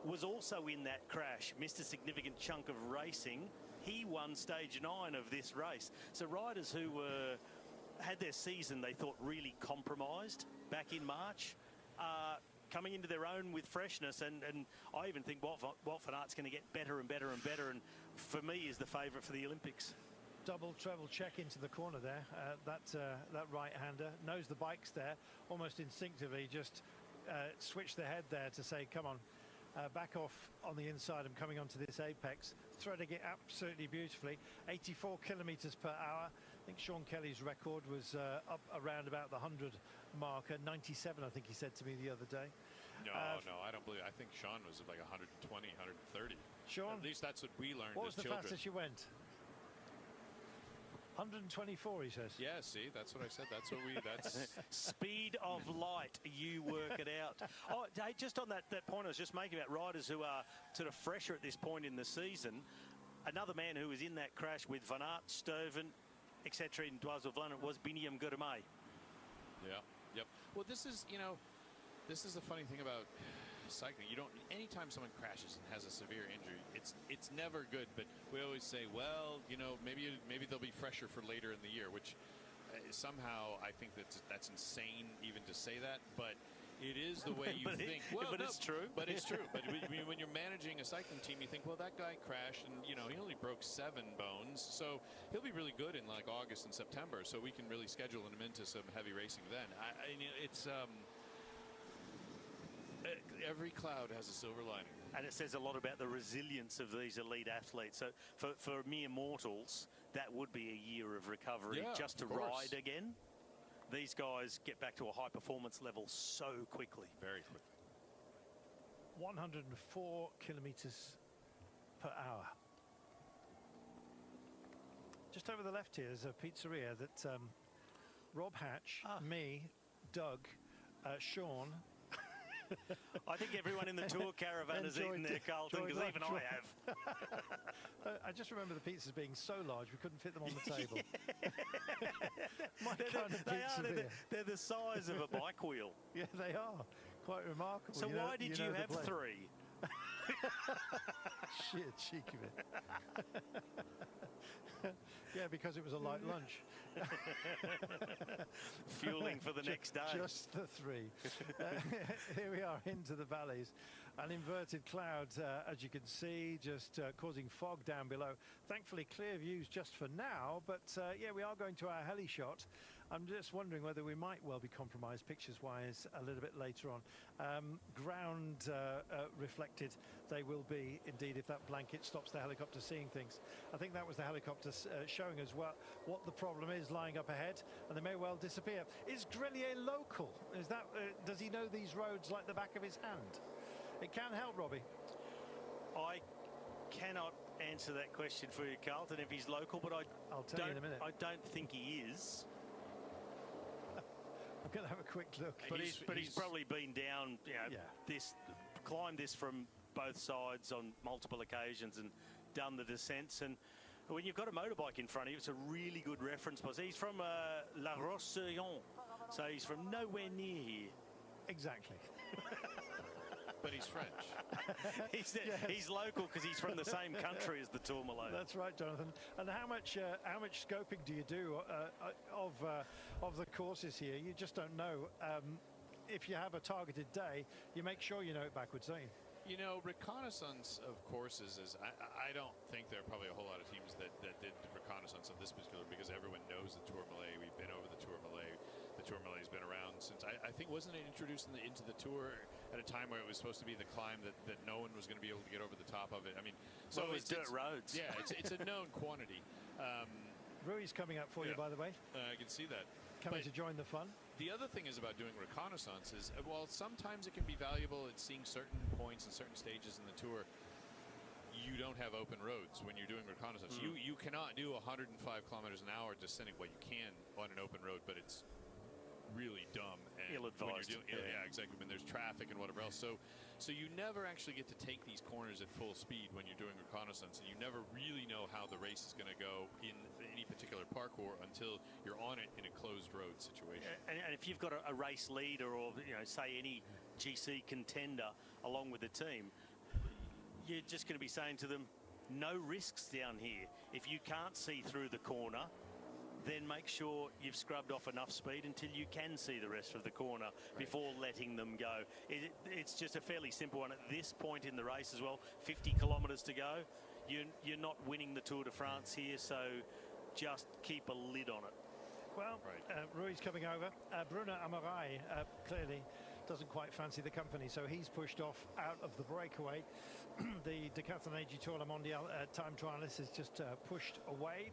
was also in that crash, missed a significant chunk of racing. He won stage 9 of this race. So riders who had their season, they thought, really compromised back in March, coming into their own with freshness, and I even think Wout van Aert's going to get better and better and better, and for me is the favourite for the Olympics. double, treble check into the corner there. That right-hander knows the bike's there, almost instinctively just switched the head there to say, come on, back off on the inside. I'm coming onto this apex, threading it absolutely beautifully. 84 kilometers per hour. I think Sean Kelly's record was up around about the 100 marker. 97, I think he said to me the other day. No, I don't believe. I think Sean was like 120, 130. Sean, at least that's what we learned what was as the children. fastest you went? 124, he says. Yeah, see, that's what I said. That's what we. That's speed of light. You work it out. Oh, hey, just on that point I was just making about riders who are sort of fresher at this point in the season. Another man who was in that crash with Van Aert, Stuyven, etc. in Dwars of London was Biniam Gurmay. Yeah. Yep. Well, this is, you know, this is the funny thing about cycling. You don't. Anytime someone crashes and has a severe injury, it's never good. But we always say, well, you know, maybe they'll be fresher for later in the year. Which somehow I think that's insane even to say that. But it is the way you think. But it's true. But it's true. But when you're managing a cycling team, you think, well, that guy crashed, and you know he only broke 7 bones, so he'll be really good in like August and September. So we can really schedule him into some heavy racing then. It's every cloud has a silver lining. And it says a lot about the resilience of these elite athletes. So for mere mortals, that would be a year of recovery just to ride again. These guys get back to a high performance level so quickly. Very quickly. 104 kilometers per hour. Just over the left here is a pizzeria that Rob Hatch, me, Doug, Sean. I think everyone in the tour caravan has eaten there, Carlton, because even I have. I just remember the pizzas being so large we couldn't fit them on the table. My kind of pizza. They're the size of a bike wheel. Yeah, they are. Quite remarkable. So why did you have 3? Sheer cheek of it. Yeah, because it was a light lunch. Fueling for the next day. Just the 3. Here we are into the valleys. An inverted cloud, as you can see, just causing fog down below. Thankfully, clear views just for now. But, yeah, we are going to our heli shot. I'm just wondering whether we might well be compromised pictures-wise a little bit later on. Ground reflected they will be, indeed, if that blanket stops the helicopter seeing things. I think that was the helicopter showing us what the problem is lying up ahead, and they may well disappear. Is Grelier local? Is that does he know these roads like the back of his hand? It can help, Robbie. I cannot answer that question for you, Carlton, if he's local, but I'll tell you in a minute. I don't think he is. I'm going to have a quick look. But he's probably been down, you know, climbed this from both sides on multiple occasions and done the descents. And when you've got a motorbike in front of you, it's a really good reference point. He's from La Roche-sur-Yon, so he's from nowhere near here. Exactly. But he's French. He's local because he's from the same country as the Tourmalet. That's right, Jonathan. And how much scoping do you do of the courses here? You just don't know. If you have a targeted day, you make sure you know it backwards, don't you? You know, reconnaissance of courses is, I don't think there are probably a whole lot of teams that did reconnaissance of this particular, because everyone knows the Tourmalet. We've been over the Tourmalet. The Tourmalet's been around since, I think, wasn't it introduced into the Tour at a time where it was supposed to be the climb that no one was going to be able to get over the top of it? I mean, so it's dirt roads. Yeah, it's a known quantity. Rui's coming up for you, by the way. I can see that. Coming to join the fun. The other thing is about doing reconnaissance is, while sometimes it can be valuable at seeing certain points and certain stages in the Tour, you don't have open roads when you're doing reconnaissance. You cannot do 105 kilometers an hour descending. Well, you can on an open road, but it's really dumb and ill-advised. Yeah, exactly. When there's traffic and whatever else, so you never actually get to take these corners at full speed when you're doing reconnaissance, and you never really know how the race is going to go in any particular parkour until you're on it in a closed road situation. And if you've got a race leader, or say any GC contender along with the team, you're just going to be saying to them, no risks down here. If you can't see through the corner, then make sure you've scrubbed off enough speed until you can see the rest of the corner before letting them go. It's just a fairly simple one at this point in the race as well. 50 kilometres to go. You're not winning the Tour de France here, so just keep a lid on it. Well, Rui's coming over. Bruno Amarai clearly doesn't quite fancy the company, so he's pushed off out of the breakaway. The Decathlon AG Tour La Mondiale time trialist is just pushed away.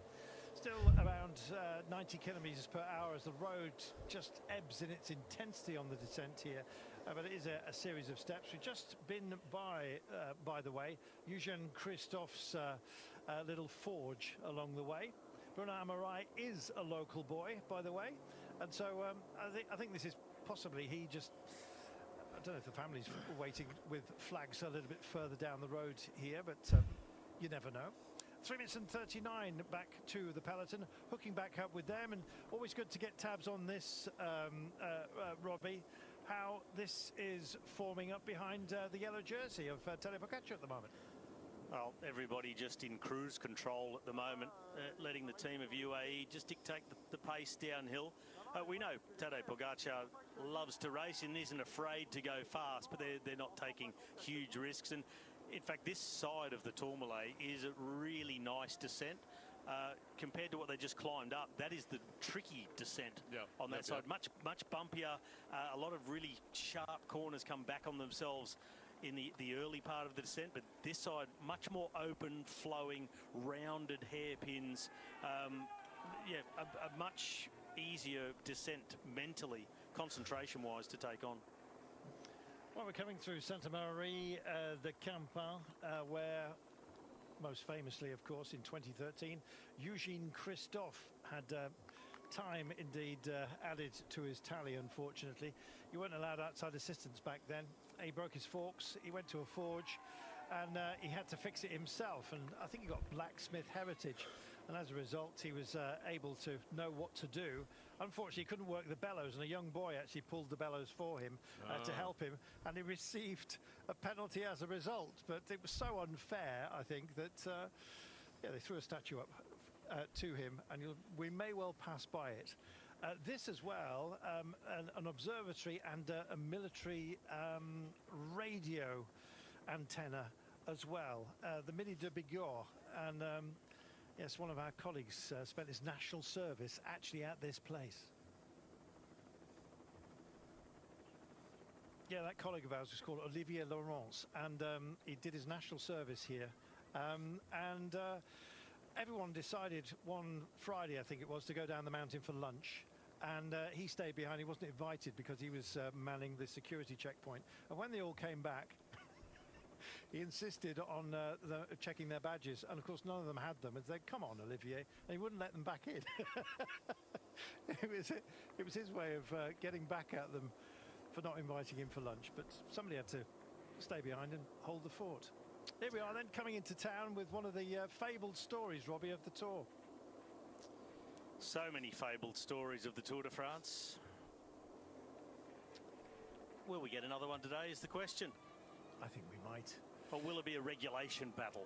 Still around 90 kilometers per hour as the road just ebbs in its intensity on the descent here. But it is a series of steps. We've just been by the way, Eugene Christophe's little forge along the way. Bruno Amarai is a local boy, by the way. And so I think this is possibly he just... I don't know if the family's waiting with flags a little bit further down the road here, but you never know. 3 minutes and 39 back to the peloton, hooking back up with them, and always good to get tabs on this, Robbie, how this is forming up behind the yellow jersey of Tadej Pogačar at the moment. Well, everybody just in cruise control at the moment, letting the team of UAE just dictate the pace downhill. We know Tadej Pogačar loves to race and isn't afraid to go fast, but they're not taking huge risks. And in fact, this side of the Tourmalet is a really nice descent. Compared to what they just climbed up, that is the tricky descent on that side. Much bumpier, a lot of really sharp corners come back on themselves in the early part of the descent, but this side much more open, flowing, rounded hairpins. A much easier descent mentally, concentration-wise, to take on. Well, we're coming through Santa Maria de Campan, where most famously, of course, in 2013, Eugene Christophe had time indeed added to his tally, unfortunately. You weren't allowed outside assistance back then. He broke his forks, he went to a forge, and he had to fix it himself. And I think he got blacksmith heritage. And as a result, he was able to know what to do. Unfortunately, he couldn't work the bellows, and a young boy actually pulled the bellows for him to help him, and he received a penalty as a result. But it was so unfair, I think, that they threw a statue up to him, and we may well pass by it. This as well, an observatory and a military radio antenna as well, the Midi de Bigorre, and yes, one of our colleagues spent his national service actually at this place. Yeah, that colleague of ours was called Olivier Laurence, and he did his national service here. Everyone decided one Friday, I think it was, to go down the mountain for lunch. And he stayed behind. He wasn't invited because he was manning the security checkpoint. And when they all came back, he insisted on checking their badges, and of course none of them had them. And said, "Come on, Olivier," and he wouldn't let them back in. It was his way of getting back at them for not inviting him for lunch. But somebody had to stay behind and hold the fort. Here we are then, coming into town with one of the fabled stories, Robbie, of the Tour. So many fabled stories of the Tour de France. Will we get another one today is the question. I think we might. Or will it be a regulation battle?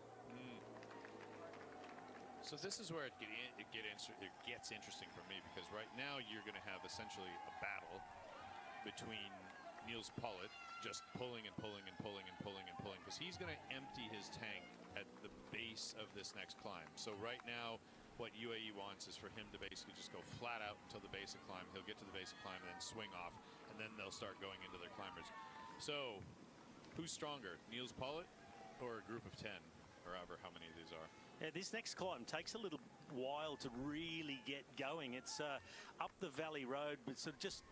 So this is where it gets interesting for me, because right now you're going to have essentially a battle between Niels Pollitt just pulling and pulling and pulling and pulling and pulling, because he's going to empty his tank at the base of this next climb. So right now what UAE wants is for him to basically just go flat out until the base of climb. He'll get to the base of climb and then swing off, and then they'll start going into their climbers. So who's stronger, Niels Pollitt or a group of 10, or however how many of these are? Yeah, this next climb takes a little while to really get going. It's up the valley road with just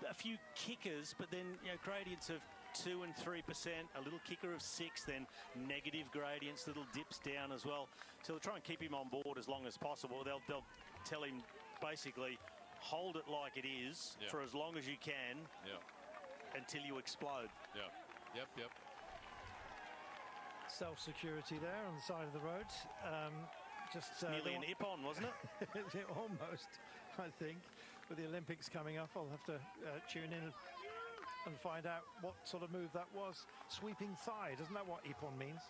a few kickers, but then gradients of 2 and 3%, a little kicker of 6, then negative gradients, little dips down as well. So they'll try and keep him on board as long as possible. They'll tell him basically hold it like it is for as long as you can until you explode. Yep. Self-security there on the side of the road. Nearly an Ippon, wasn't it? Almost, I think. With the Olympics coming up, I'll have to tune in and find out what sort of move that was. Sweeping thigh, isn't that what Ippon means?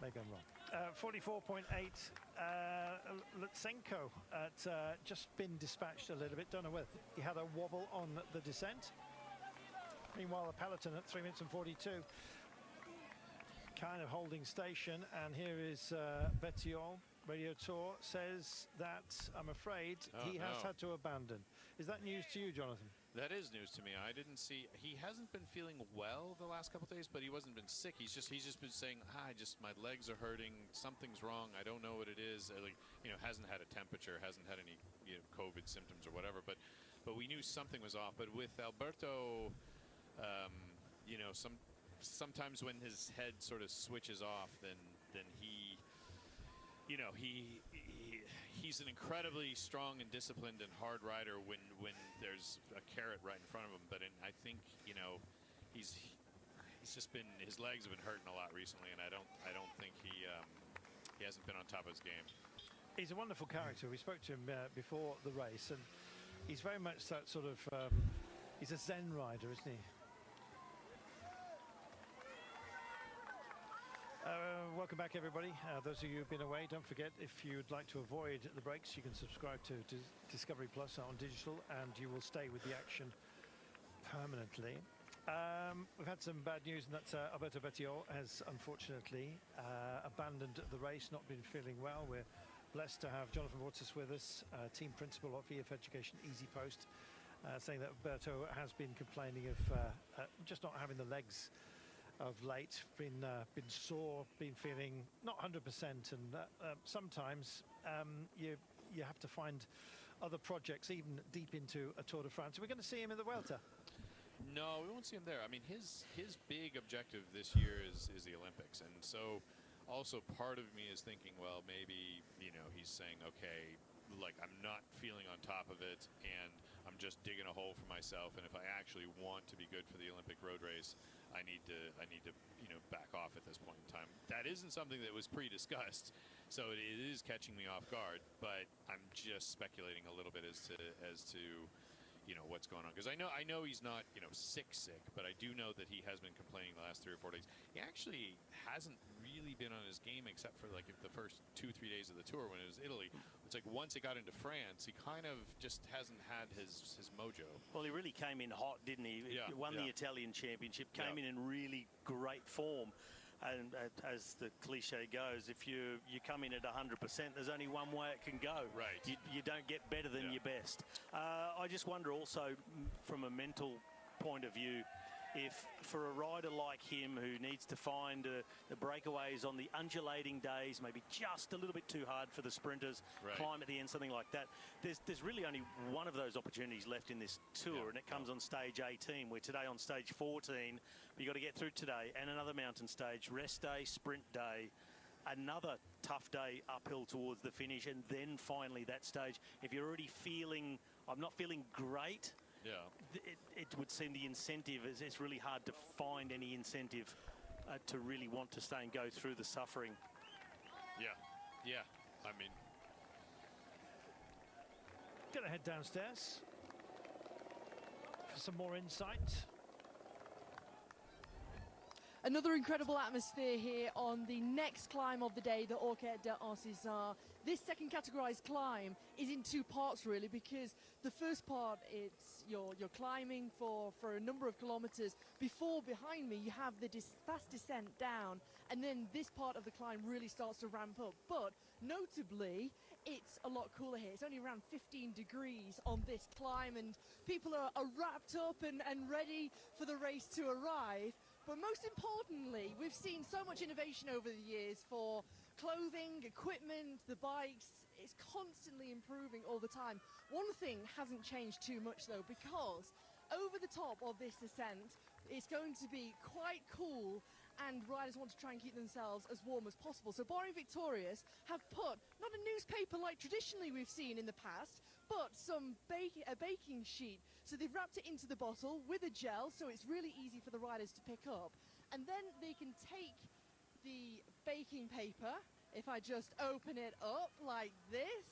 Maybe I'm wrong. 44.8. Lutsenko just been dispatched a little bit. Don't know whether he had a wobble on the descent. Meanwhile, the peloton at 3 minutes and 42. Kind of holding station, and here is Bettiol Radio Tour says that, I'm afraid, he has had to abandon. Is that news to you, Jonathan? That is news to me. I didn't see. He hasn't been feeling well the last couple of days, but he wasn't been sick. He's just been saying, my legs are hurting. Something's wrong. I don't know what it is. Like, hasn't had a temperature, hasn't had any COVID symptoms or whatever. But we knew something was off. But with Alberto, sometimes when his head sort of switches off, then he. He's an incredibly strong and disciplined and hard rider when there's a carrot right in front of him. But I think he's just been, his legs have been hurting a lot recently, and I don't think he hasn't been on top of his game. He's a wonderful character. We spoke to him before the race, and he's very much that sort of he's a Zen rider, isn't he? Welcome back, everybody. Those of you who've been away, don't forget, if you'd like to avoid the breaks, you can subscribe to Discovery Plus on digital, and you will stay with the action permanently. We've had some bad news, and that's Alberto Bettiol has unfortunately abandoned the race, not been feeling well. We're blessed to have Jonathan Vortis with us, team principal of EF Education Easy Post, saying that Alberto has been complaining of just not having the legs of late, been sore, been feeling not 100%, and sometimes you have to find other projects even deep into a Tour de France. Are we going to see him in the Vuelta? No, we won't see him there. I mean, his big objective this year is the Olympics, and so also part of me is thinking, well, maybe he's saying, okay, like, I'm not feeling on top of it, and I'm just digging a hole for myself, and if I actually want to be good for the Olympic road race, I need to back off at this point in time. That isn't something that was pre-discussed, so it is catching me off guard. But I'm just speculating a little bit as to what's going on, because I know he's not sick, but I do know that he has been complaining the last 3 or 4 days. He actually hasn't really been on his game except for like the first 2-3 days of the tour when it was Italy. It's like once he got into France, he kind of just hasn't had his mojo. Well, he really came in hot, didn't he? Yeah, he won the Italian Championship, came in really great form. And as the cliche goes, if you come in at 100%, there's only one way it can go. Right. You don't get better than your best. I just wonder also, from a mental point of view, if for a rider like him who needs to find the breakaways on the undulating days, maybe just a little bit too hard for the sprinters, climb at the end, something like that, there's really only one of those opportunities left in this tour, and it comes on stage 18. We're today on stage 14. You've got to get through today and another mountain stage, rest day, sprint day, another tough day uphill towards the finish, and then finally that stage. If you're already feeling, I'm not feeling great, it would seem the incentive is, it's really hard to find any incentive to really want to stay and go through the suffering. Yeah, I mean, gonna head downstairs for some more insight. Another incredible atmosphere here on the next climb of the day, the Orquet d'Ancizar. This second categorized climb is in 2 parts really, because the first part, it's you're climbing for a number of kilometers. Behind me you have the fast descent down, and then this part of the climb really starts to ramp up. But notably, it's a lot cooler here. It's only around 15 degrees on this climb, and people are wrapped up and ready for the race to arrive. But most importantly, we've seen so much innovation over the years for clothing, equipment, the bikes. It's constantly improving all the time. One thing hasn't changed too much though, because over the top of this descent, it's going to be quite cool, and riders want to try and keep themselves as warm as possible. So Boring Victorious have put, not a newspaper like traditionally we've seen in the past, but a baking sheet. So they've wrapped it into the bottle with a gel, so it's really easy for the riders to pick up. And then they can take the baking paper, if I just open it up like this,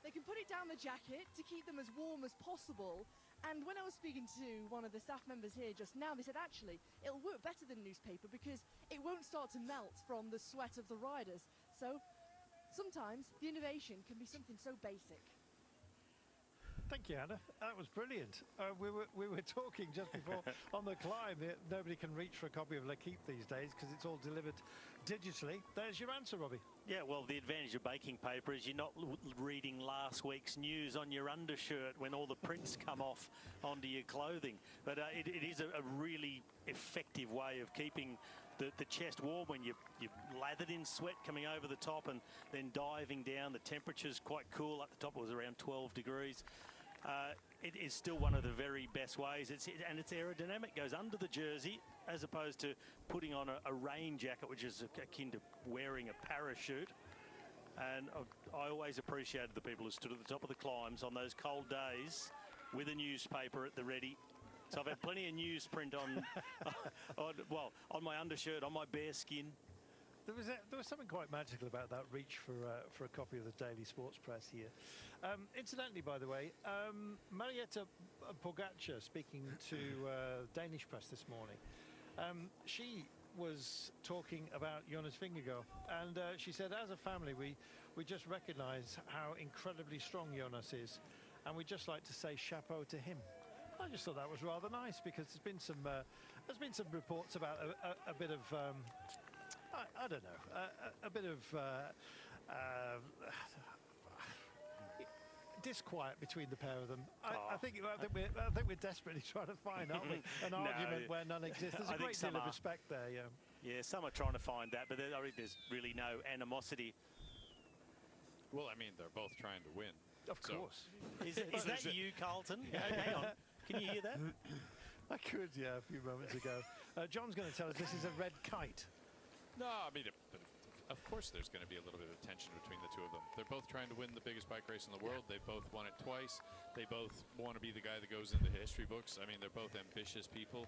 they can put it down the jacket to keep them as warm as possible. And when I was speaking to one of the staff members here just now, they said actually it'll work better than newspaper because it won't start to melt from the sweat of the riders. So sometimes the innovation can be something so basic. Thank you, Anna. That was brilliant. We were talking just before on the climb. Nobody can reach for a copy of L'Equipe these days because it's all delivered digitally. There's your answer, Robbie. Yeah, well, the advantage of baking paper is you're not reading last week's news on your undershirt when all the prints come off onto your clothing. But it is a really effective way of keeping the chest warm when you're lathered in sweat coming over the top and then diving down. The temperature's quite cool. At the top it was around 12 degrees. It is still one of the very best ways. And it's aerodynamic, goes under the jersey as opposed to putting on a rain jacket, which is akin to wearing a parachute. And I always appreciated the people who stood at the top of the climbs on those cold days with a newspaper at the ready. So I've had plenty of newsprint on my undershirt, on my bare skin. There was something quite magical about that reach for a copy of the Daily Sports Press here. Incidentally, by the way, Marietta Pogačar speaking to Danish press this morning. She was talking about Jonas Vingegaard, and she said, as a family, we just recognise how incredibly strong Jonas is, and we'd just like to say chapeau to him. I just thought that was rather nice, because there's been some reports about a bit of I don't know, a bit of disquiet between the pair of them. I think we're desperately trying to find, aren't we, an argument where none exists. There's a great deal of respect there, yeah. Yeah, some are trying to find that, but I think there's really no animosity. Well, I mean, they're both trying to win. Of course. Is that you, Carlton? Hang on. Can you hear that? I could, yeah, a few moments ago. John's going to tell us this is a red kite. No, I mean, but of course there's going to be a little bit of tension between the two of them. They're both trying to win the biggest bike race in the world. They've both won it twice. They both want to be the guy that goes into history books. I mean, they're both ambitious people.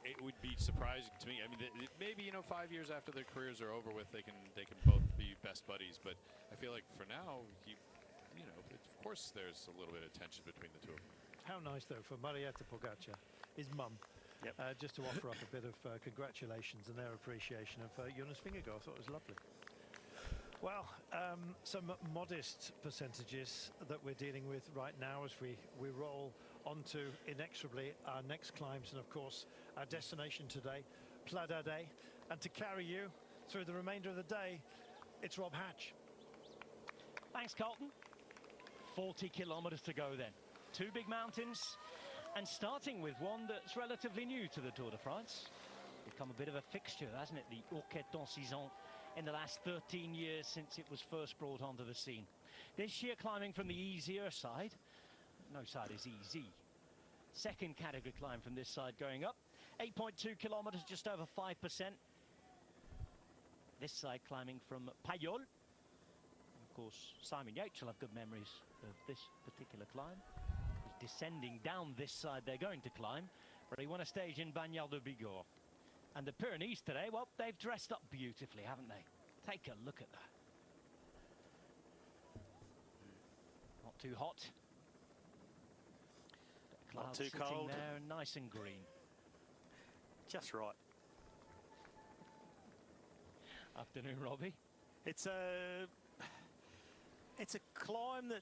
It would be surprising to me. I mean, maybe 5 years after their careers are over with, they can both be best buddies. But I feel like for now, of course there's a little bit of tension between the two of them. How nice though for Marietta Pogačar, his mum. Yep. Just to offer up a bit of congratulations and their appreciation of Jonas Vingegaard. I thought it was lovely. Well, some modest percentages that we're dealing with right now as we roll onto inexorably our next climbs, and of course our destination today, Pla d'Adet. And to carry you through the remainder of the day, it's Rob Hatch. Thanks, Carlton. 40 kilometres to go then. Two big mountains. And starting with one that's relatively new to the Tour de France. Become a bit of a fixture, hasn't it? The Orquet d'Ancizon in the last 13 years since it was first brought onto the scene. This year climbing from the easier side. No side is easy. Second category climb from this side going up. 8.2 kilometres, just over 5%. This side climbing from Payol. Of course, Simon Yates will have good memories of this particular climb. Descending down this side they're going to climb, but he won a stage in Bagnères de Bigorre. And the Pyrenees today, well, they've dressed up beautifully, haven't they? Take a look at that. Not too hot. Not too sitting cold. There and nice and green. Just right. Afternoon, Robbie. It's a climb that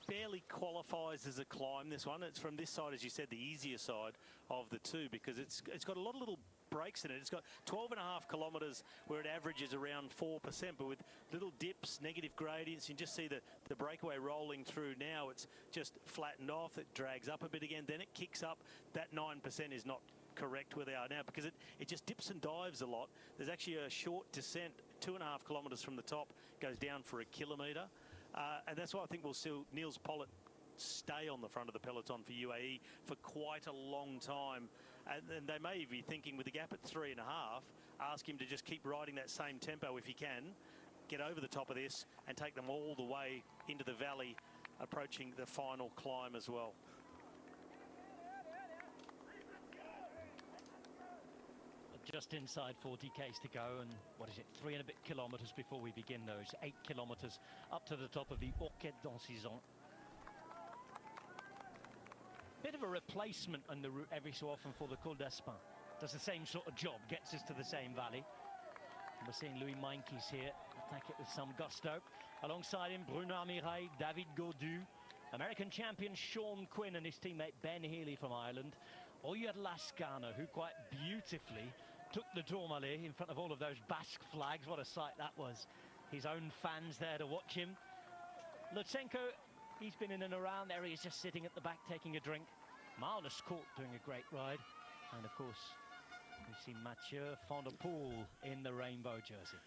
barely qualifies as a climb, this one. It's from this side, as you said, the easier side of the two, because it's got a lot of little breaks in it. It's got 12.5 kilometres where it averages around 4%, but with little dips, negative gradients. You can just see the breakaway rolling through now. It's just flattened off. It drags up a bit again, then it kicks up. That 9% is not correct where they are now, because it just dips and dives a lot. There's actually a short descent, 2.5 kilometres from the top, goes down for 1 kilometre. And that's why I think we'll see Niels Pollitt stay on the front of the peloton for UAE for quite a long time. And they may be thinking, with the gap at 3.5, ask him to just keep riding that same tempo if he can, get over the top of this and take them all the way into the valley, approaching the final climb as well. Just inside 40 k's to go, and what is it, 3 and a bit kilometres before we begin those 8 kilometres up to the top of the Orquet d'Ancizon. Bit of a replacement on the route every so often for the Col d'Aspin. Does the same sort of job, gets us to the same valley. And we're seeing Louis Meintjes here attack it with some gusto. Alongside him, Bruno Amiray, David Gaudu, American champion Sean Quinn and his teammate Ben Healy from Ireland. Oyur Lascano, who quite beautifully took the Tourmalet in front of all of those Basque flags. What a sight that was. His own fans there to watch him. Lutsenko, he's been in and around there. He's just sitting at the back taking a drink. Magnus Cort doing a great ride. And of course, we see Mathieu van der Poel in the rainbow jersey.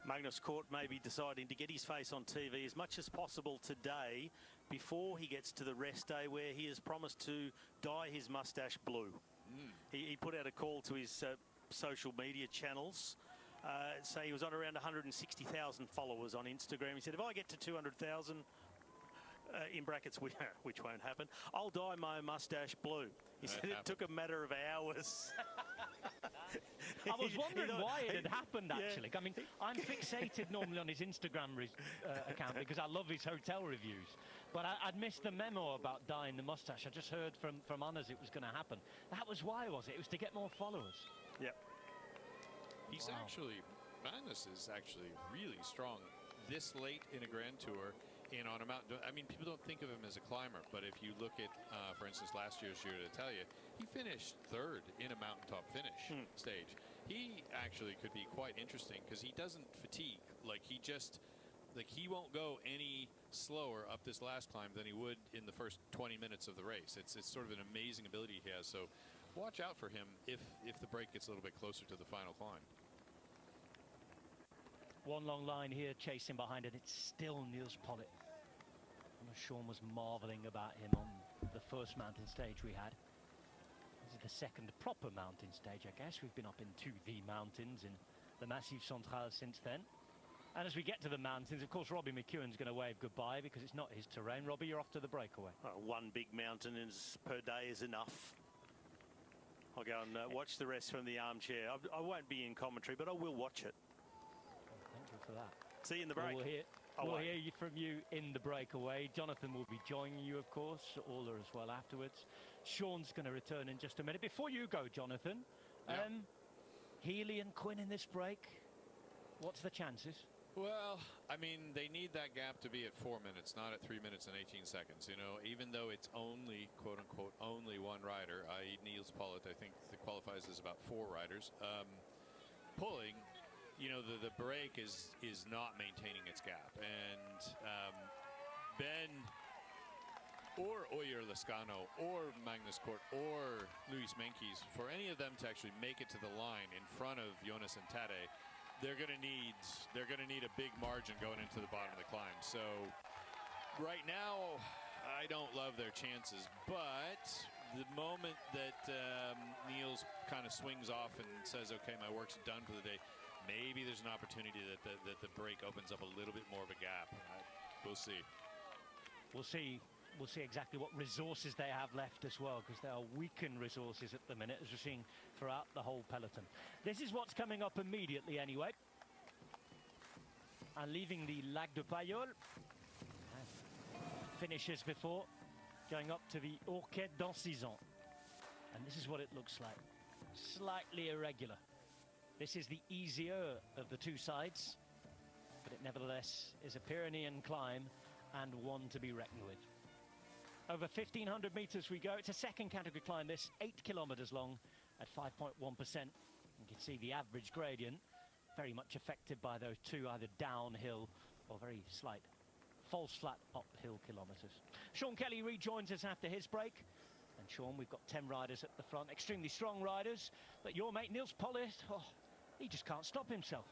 Magnus Cort may be deciding to get his face on TV as much as possible today before he gets to the rest day, where he has promised to dye his moustache blue. He put out a call to his social media channels. So he was on around 160,000 followers on Instagram. He said, if I get to 200,000, in brackets, which won't happen, I'll dye my moustache blue. He said it took a matter of hours. I was wondering why it had happened, actually. I mean, I'm fixated normally on his Instagram account because I love his hotel reviews. But I'd missed the memo about dyeing the mustache. I just heard from Anders it was going to happen. That was why, was it? It was to get more followers. Yep. He's actually, Magnus is actually really strong this late in a Grand Tour. On a mountain. I mean, people don't think of him as a climber, but if you look at, for instance, last year's Giro d'Italia, he finished third in a mountaintop finish stage. He actually could be quite interesting because he doesn't fatigue. Like, he won't go any slower up this last climb than he would in the first 20 minutes of the race. It's sort of an amazing ability he has. So watch out for him if the break gets a little bit closer to the final climb. One long line here chasing behind it. It's still Niels Pollitt. Sean was marveling about him on the first mountain stage we had. This is the second proper mountain stage, I guess. We've been up into the mountains in the Massif Central since then. And as we get to the mountains, of course, Robbie McEwen's going to wave goodbye because it's not his terrain. Robbie, you're off to the breakaway. One big mountain per day is enough. I'll go and watch the rest from the armchair. I won't be in commentary, but I will watch it. Thank you for that. See you in the break. We'll hear from you in the breakaway. Jonathan will be joining you, of course. Ola as well afterwards. Sean's going to return in just a minute. Before you go, Jonathan, Healy and Quinn in this break, what's the chances? Well, I mean, they need that gap to be at 4 minutes, not at 3 minutes and 18 seconds. You know, even though it's only, quote unquote, only one rider, i.e. Niels Pollitt, I think that qualifies as about 4 riders. Pulling, you know, the break is not maintaining its gap. And Ben or Oyer Lascano or Magnus Cort or Luis Menkes, for any of them to actually make it to the line in front of Jonas and Tadej, they're going to need a big margin going into the bottom of the climb. So right now, I don't love their chances, but the moment that Niels kind of swings off and says, okay, my work's done for the day, maybe there's an opportunity that the break opens up a little bit more of a gap. We'll see. We'll see exactly what resources they have left as well, because they are weakened resources at the minute, as we're seeing throughout the whole peloton. This is what's coming up immediately anyway. And leaving the Lac de Paillol, finishes before, going up to the Orquet d'Ancizan. And this is what it looks like. Slightly irregular. This is the easier of the two sides, but it nevertheless is a Pyrenean climb and one to be reckoned with. Over 1,500 meters we go. It's a second category climb, this 8 kilometers long at 5.1%. You can see the average gradient very much affected by those two either downhill or very slight false flat uphill kilometers. Sean Kelly rejoins us after his break. And Sean, we've got 10 riders at the front, extremely strong riders, but your mate Niels Pollitt, he just can't stop himself.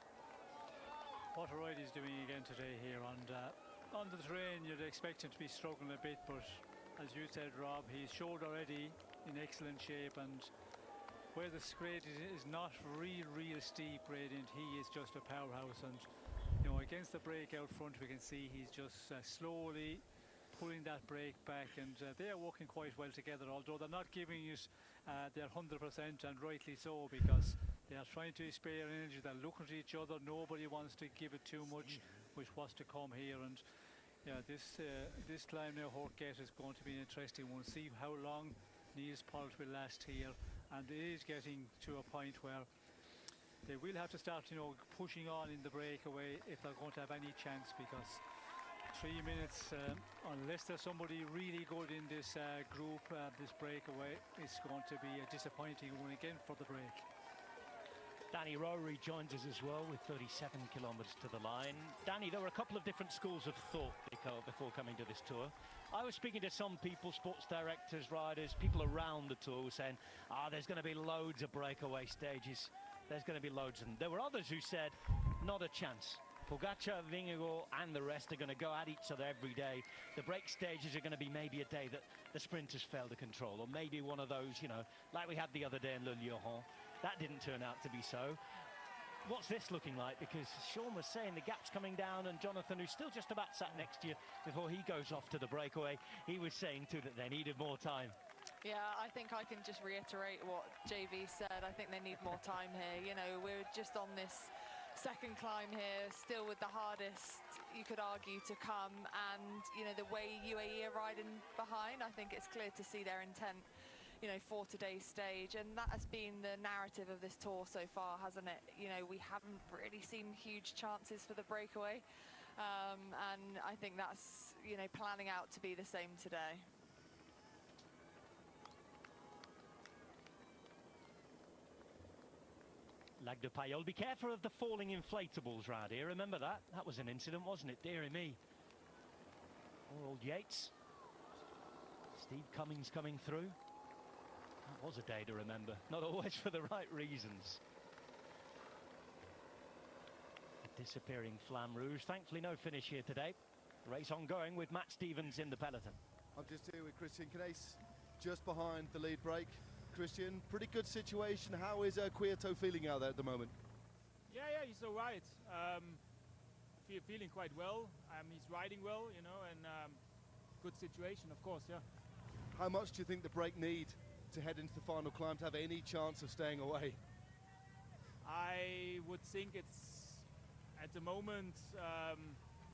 What a ride he's doing again today here, and on the terrain you'd expect him to be struggling a bit, but as you said, Rob, he's showed already in excellent shape, and where the gradient is not real steep gradient, he is just a powerhouse. And you know, against the break out front, we can see he's just slowly pulling that break back, and they are working quite well together, although they're not giving it their 100%, and rightly so, because they are trying to spare energy. They're looking at each other. Nobody wants to give it too much, which was to come here. And yeah, this climb now, Orquet, is going to be an interesting one. See how long Niels Pollitt will last here, and it is getting to a point where they will have to start, you know, pushing on in the breakaway if they're going to have any chance, because 3 minutes, unless there's somebody really good in this group, this breakaway, it's going to be a disappointing one again for the break. Danny Rowe rejoins us as well with 37 kilometres to the line. Danny, there were a couple of different schools of thought before coming to this tour. I was speaking to some people, sports directors, riders, people around the tour, saying, there's going to be loads of breakaway stages. There's going to be loads of them. There were others who said, not a chance. Pogacar, Vingegaard and the rest are going to go at each other every day. The break stages are going to be maybe a day that the sprinters fail to control, or maybe one of those, you know, like we had the other day in Le Luron. That didn't turn out to be so. What's this looking like? Because Sean was saying the gap's coming down, and Jonathan, who's still just about sat next to you before he goes off to the breakaway, he was saying too that they needed more time. Yeah, I think I can just reiterate what JV said. I think they need more time here. You know, we're just on this second climb here, still with the hardest, you could argue, to come. And, you know, the way UAE are riding behind, I think it's clear to see their intent, you know, for today's stage. And that has been the narrative of this tour so far, hasn't it? You know, we haven't really seen huge chances for the breakaway. And I think that's, you know, planning out to be the same today. Lag de Payol, be careful of the falling inflatables round here. Remember that? That was an incident, wasn't it? Dearie me. Poor old Yates. Steve Cummings coming through. That was a day to remember. Not always for the right reasons. The disappearing Flamme Rouge. Thankfully no finish here today. The race ongoing with Matt Stevens in the peloton. I'm just here with Christian Knaes, just behind the lead break. Christian, pretty good situation. How is Quieto feeling out there at the moment? Yeah, he's all right. Feeling quite well. He's riding well, you know, and good situation, of course, yeah. How much do you think the break need to head into the final climb to have any chance of staying away? I would think it's, at the moment,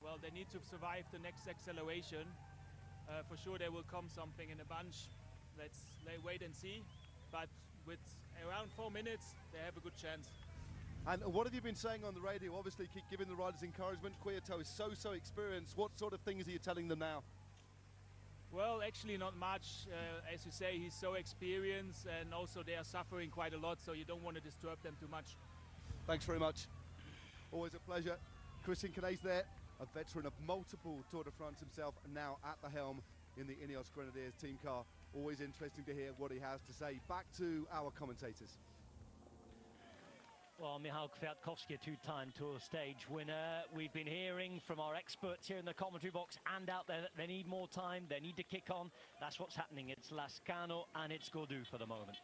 well, they need to survive the next acceleration. For sure there will come something in a bunch. Let's wait and see. But with around 4 minutes, they have a good chance. And what have you been saying on the radio? Obviously, keep giving the riders encouragement. Quieto is so experienced. What sort of things are you telling them now? Well, actually not much. As you say, he's so experienced, and also they are suffering quite a lot, so you don't want to disturb them too much. Thanks very much. Always a pleasure. Christian Knaes there, a veteran of multiple Tour de France himself, now at the helm in the Ineos Grenadiers team car. Always interesting to hear what he has to say. Back to our commentators. Well, Michał Kwiatkowski, a two-time Tour stage winner. We've been hearing from our experts here in the commentary box and out there that they need more time, they need to kick on. That's what's happening. It's Lascano and it's Gaudu for the moment.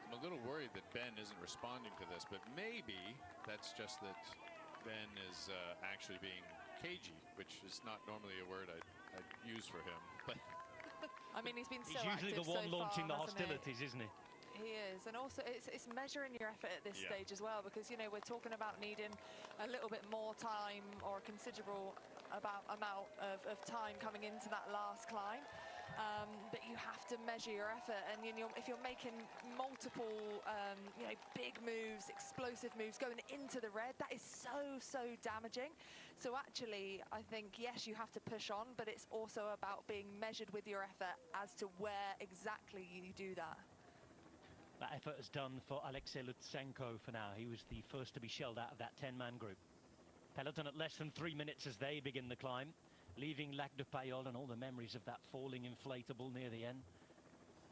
I'm a little worried that Ben isn't responding to this, but maybe that's just that Ben is actually being cagey, which is not normally a word I'd use for him. But I mean, he's been so active. He's usually the one launching the hasn't hostilities, isn't he? He is, and also it's measuring your effort at this stage as well, because, you know, we're talking about needing a little bit more time, or a considerable amount of time coming into that last climb. But you have to measure your effort, and if you're making multiple, you know, big moves, explosive moves going into the red, that is so damaging. So actually, I think, yes, you have to push on, but it's also about being measured with your effort as to where exactly you do that. That effort is done for Alexei Lutsenko for now. He was the first to be shelled out of that 10-man group. Peloton at less than 3 minutes as they begin the climb, leaving Lag de Payol and all the memories of that falling inflatable near the end.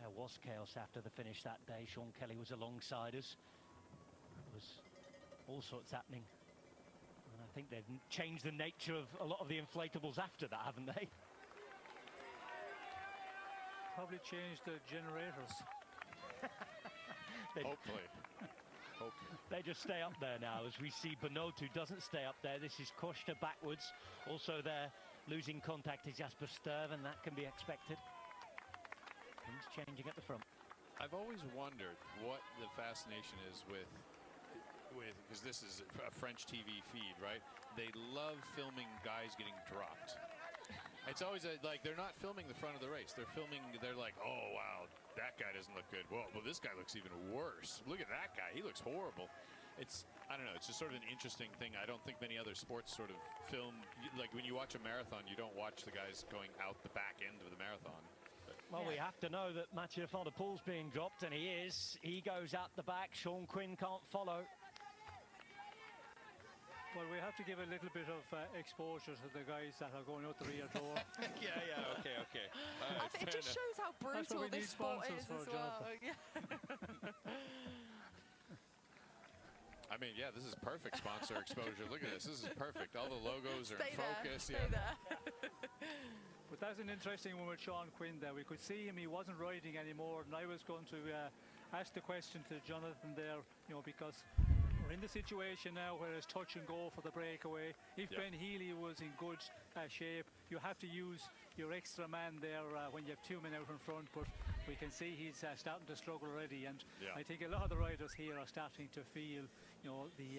There was chaos after the finish that day. Sean Kelly was alongside us. There was all sorts happening. And I think they've changed the nature of a lot of the inflatables after that, haven't they? Probably changed the generators. Hopefully. They just stay up there now, as we see Benoot, who doesn't stay up there. This is Koster backwards. Also there, losing contact is Jasper Stuyven, and that can be expected. Things changing at the front. I've always wondered what the fascination is with because this is a French TV feed, right? They love filming guys getting dropped. It's always like they're not filming the front of the race. They're like, oh, wow, that guy doesn't look good. Well, this guy looks even worse. Look at that guy. He looks horrible. I don't know, it's just sort of an interesting thing. I don't think many other sports sort of film, like when you watch a marathon, you don't watch the guys going out the back end of the marathon. Well, we have to know that Mathieu van der Poel's being dropped, and he is. He goes out the back. Sean Quinn can't follow. Well, we have to give a little bit of exposure to the guys that are going out the rear door. okay. I think it just shows how brutal this sport is as well. I mean, this is perfect sponsor exposure. Look at this. This is perfect. All the logos are in focus. Stay there. But that's an interesting one with Sean Quinn there. We could see him. He wasn't riding anymore. And I was going to ask the question to Jonathan there, because we're in the situation now where it's touch and go for the breakaway. If Ben Healy was in good shape, you have to use your extra man there when you have 2 men out in front. But we can see he's starting to struggle already. And I think a lot of the riders here are starting to feel, the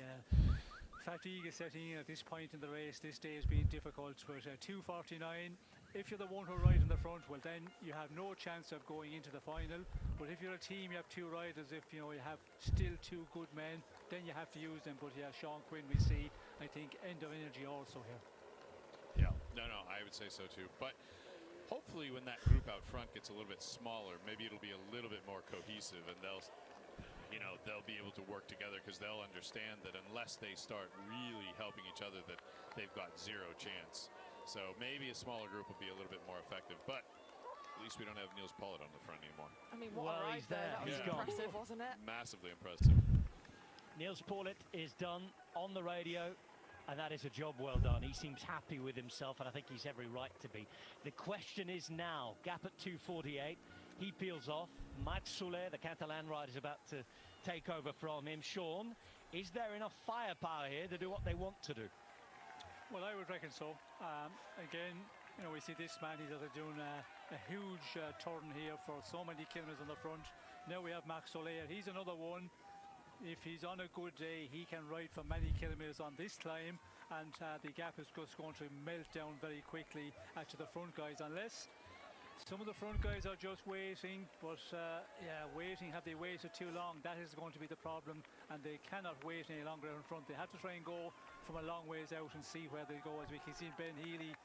fatigue is setting in at this point in the race. This day has been difficult. But 2:49, if you're the one who rides in the front, well, then you have no chance of going into the final. But if you're a team, you have 2 riders. If you have still 2 good men, then you have to use them. But Sean Quinn, we see, I think, end of energy also here. No, I would say so too. But hopefully when that group out front gets a little bit smaller, maybe it'll be a little bit more cohesive, and they'll be able to work together, because they'll understand that unless they start really helping each other, that they've got 0 chance. So maybe a smaller group will be a little bit more effective, but at least we don't have Niels Pollitt on the front anymore. I mean, what a ride there. That was impressive, wasn't it? Massively impressive. Niels Pollitt is done on the radio, and that is a job well done. He seems happy with himself, and I think he's every right to be. The question is now, gap at 2:48. He peels off. Mats Soler, the Catalan rider, is about to take over from him. Sean, is there enough firepower here to do what they want to do? Well, I would reckon so. Again, we see this man, he's doing a huge turn here for so many kilometres on the front. Now we have Max Soler. He's another one. If he's on a good day, he can ride for many kilometres on this climb, and the gap is just going to melt down very quickly to the front guys, unless some of the front guys are just waiting. But waiting, have they waited too long? That is going to be the problem, and they cannot wait any longer in front. They have to try and go from a long ways out and see where they go. As we can see Ben Healy,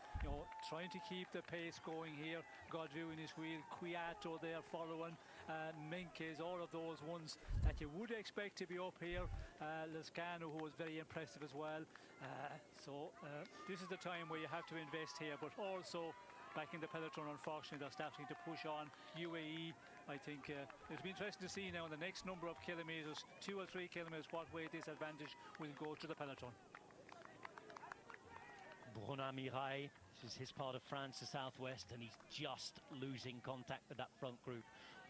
trying to keep the pace going here. Godreau in his wheel, Kwiato there following, Menkes, all of those ones that you would expect to be up here. Lascano, who was very impressive as well. This is the time where you have to invest here, but also back in the peloton, unfortunately, they're starting to push on. UAE, I think it'll be interesting to see now in the next number of kilometres, 2 or 3 kilometres, what way this advantage will go to the peloton. Bruna Mirail, this is his part of France, the southwest, and he's just losing contact with that front group.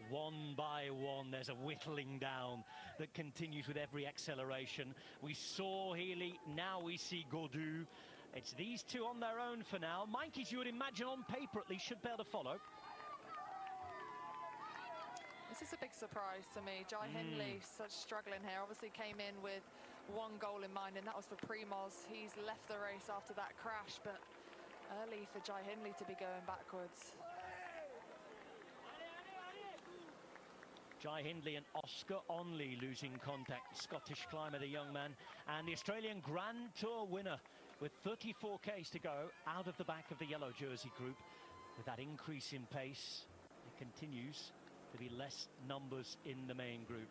One by one, there's a whittling down that continues with every acceleration. We saw Healy, now we see Godreau. It's these 2 on their own for now. Meintjes, you would imagine on paper at least, should be able to follow. This is a big surprise to me. Jai Hindley such struggling here. Obviously came in with 1 goal in mind, and that was for Primoz. He's left the race after that crash, but early for Jai Hindley to be going backwards. Jai Hindley and Oscar Onley losing contact. Scottish climber, the young man, and the Australian Grand Tour winner with 34 Ks to go out of the back of the yellow jersey group. With that increase in pace, it continues to be less numbers in the main group.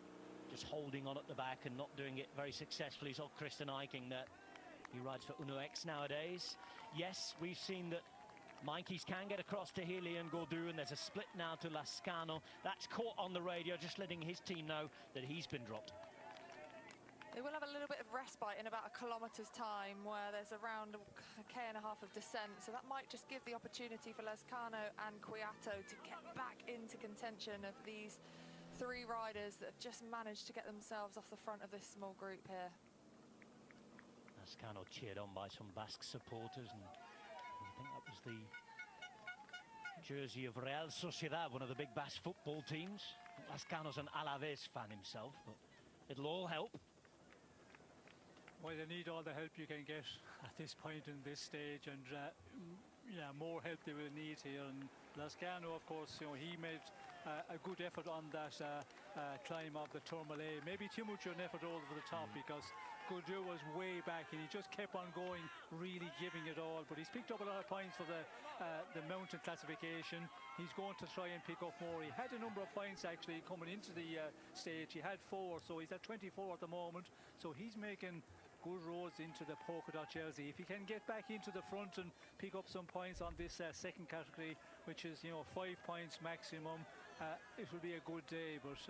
Just holding on at the back and not doing it very successfully. It's old Kristen Eiking that he rides for Uno X nowadays. Yes, we've seen that Meintjes can get across to Healy and Godreau, and there's a split now to Lascano. That's caught on the radio, just letting his team know that he's been dropped. They will have a little bit of respite in about a kilometre's time, where there's around a K and a half of descent, so that might just give the opportunity for Lascano and Kwiato to get back into contention of these 3 riders that have just managed to get themselves off the front of this small group here. Lascano cheered on by some Basque supporters, and I think that was the jersey of Real Sociedad, one of the big Basque football teams. Lascano's an Alaves fan himself, but it'll all help. Well, you need all the help you can get at this point in this stage, and more help they will need here. And Lascano, of course, he made a good effort on that climb of the Tourmalet. Maybe too much of an effort over the top, because Goudu was way back, and he just kept on going, really giving it all. But he's picked up a lot of points for the mountain classification. He's going to try and pick up more. He had a number of points actually coming into the stage. He had 4, so he's at 24 at the moment. So he's making good roads into the polka dot jersey. If he can get back into the front and pick up some points on this second category, which is 5 points maximum, it will be a good day. But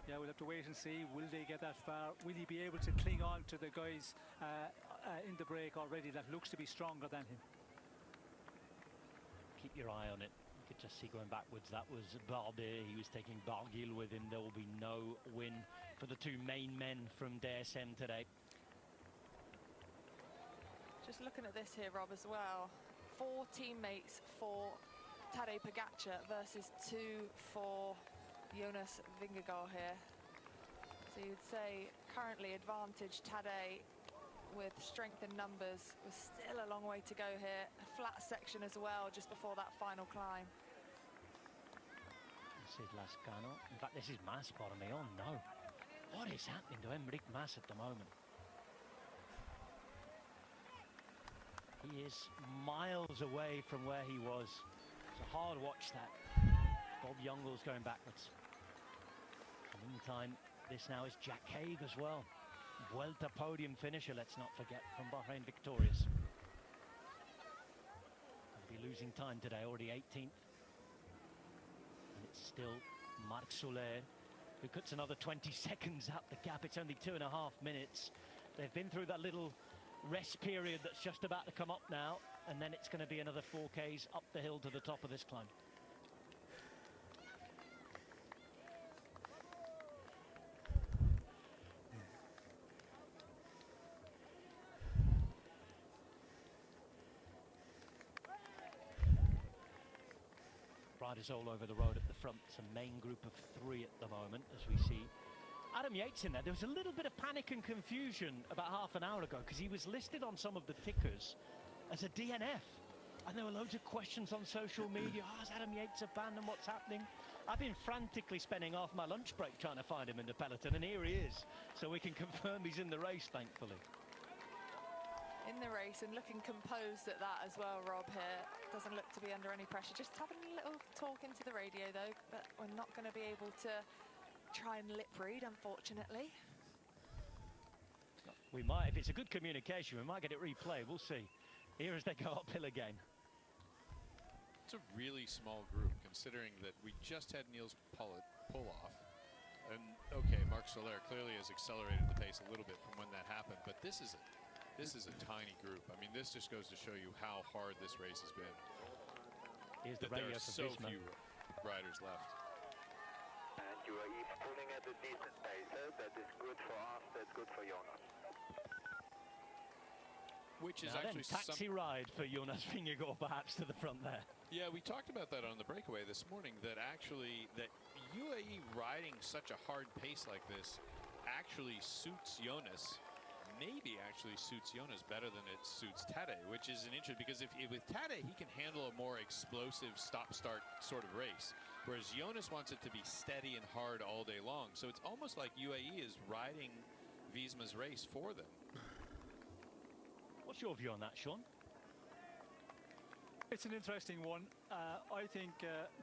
yeah, we'll have to wait and see. Will they get that far? Will he be able to cling on to the guys in the break already that looks to be stronger than him? Keep your eye on it. You could just see going backwards. That was Bardet. He was taking Barguil with him. There will be no win for the 2 main men from DSM today. Just looking at this here, Rob, as well. 4 teammates for Tadej Pogačar versus 2 for Jonas Vingegaard here. So you'd say currently advantage Tadej with strength in numbers. With still a long way to go here. A flat section as well just before that final climb. This is Lascano. In fact, this is Mas bottom me. Oh no. What is happening to Enric Mas at the moment? He is miles away from where he was. It's a hard watch, that. Bob Youngall's going backwards. In the meantime, this now is Jack Haig as well. Vuelta podium finisher, let's not forget, from Bahrain victorious. He'll be losing time today, already 18th. And it's still Marc Soler, who cuts another 20 seconds up the gap. It's only 2.5 minutes. They've been through that little rest period that's just about to come up now, and then it's going to be another 4Ks up the hill to the top of this climb. Riders all over the road at the front. It's a main group of 3 at the moment, as we see Adam Yates in there. There was a little bit of panic and confusion about half an hour ago because he was listed on some of the tickers as a DNF. And there were loads of questions on social media. Oh, is Adam Yates abandoned? What's happening? I've been frantically spending half my lunch break trying to find him in the peloton, and here he is. So we can confirm he's in the race, thankfully. In the race and looking composed at that as well, Rob here. Doesn't look to be under any pressure. Just having a little talk into the radio, though. But we're not going to be able to try and lip read, unfortunately. We might, if it's a good communication, we might get it replayed. We'll see. Here as they go uphill again. It's a really small group, considering that we just had Niels pull off. And okay, Marc Soler clearly has accelerated the pace a little bit from when that happened, but this is a tiny group. I mean, this just goes to show you how hard this race has been. Here's the radio for so Visma. few riders left. And UAE is pulling at a decent pace. That is good for us, that's good for Jonas. Which is now actually then, taxi ride for Jonas Vingegaard perhaps to the front there. Yeah, we talked about that on the breakaway this morning, that actually that UAE riding such a hard pace like this actually suits Jonas. Maybe actually suits Jonas better than it suits Tadej, which is an interesting, because if with Tadej he can handle a more explosive stop-start sort of race, whereas Jonas wants it to be steady and hard all day long. So it's almost like UAE is riding Visma's race for them. What's your view on that, Sean? It's an interesting one. I think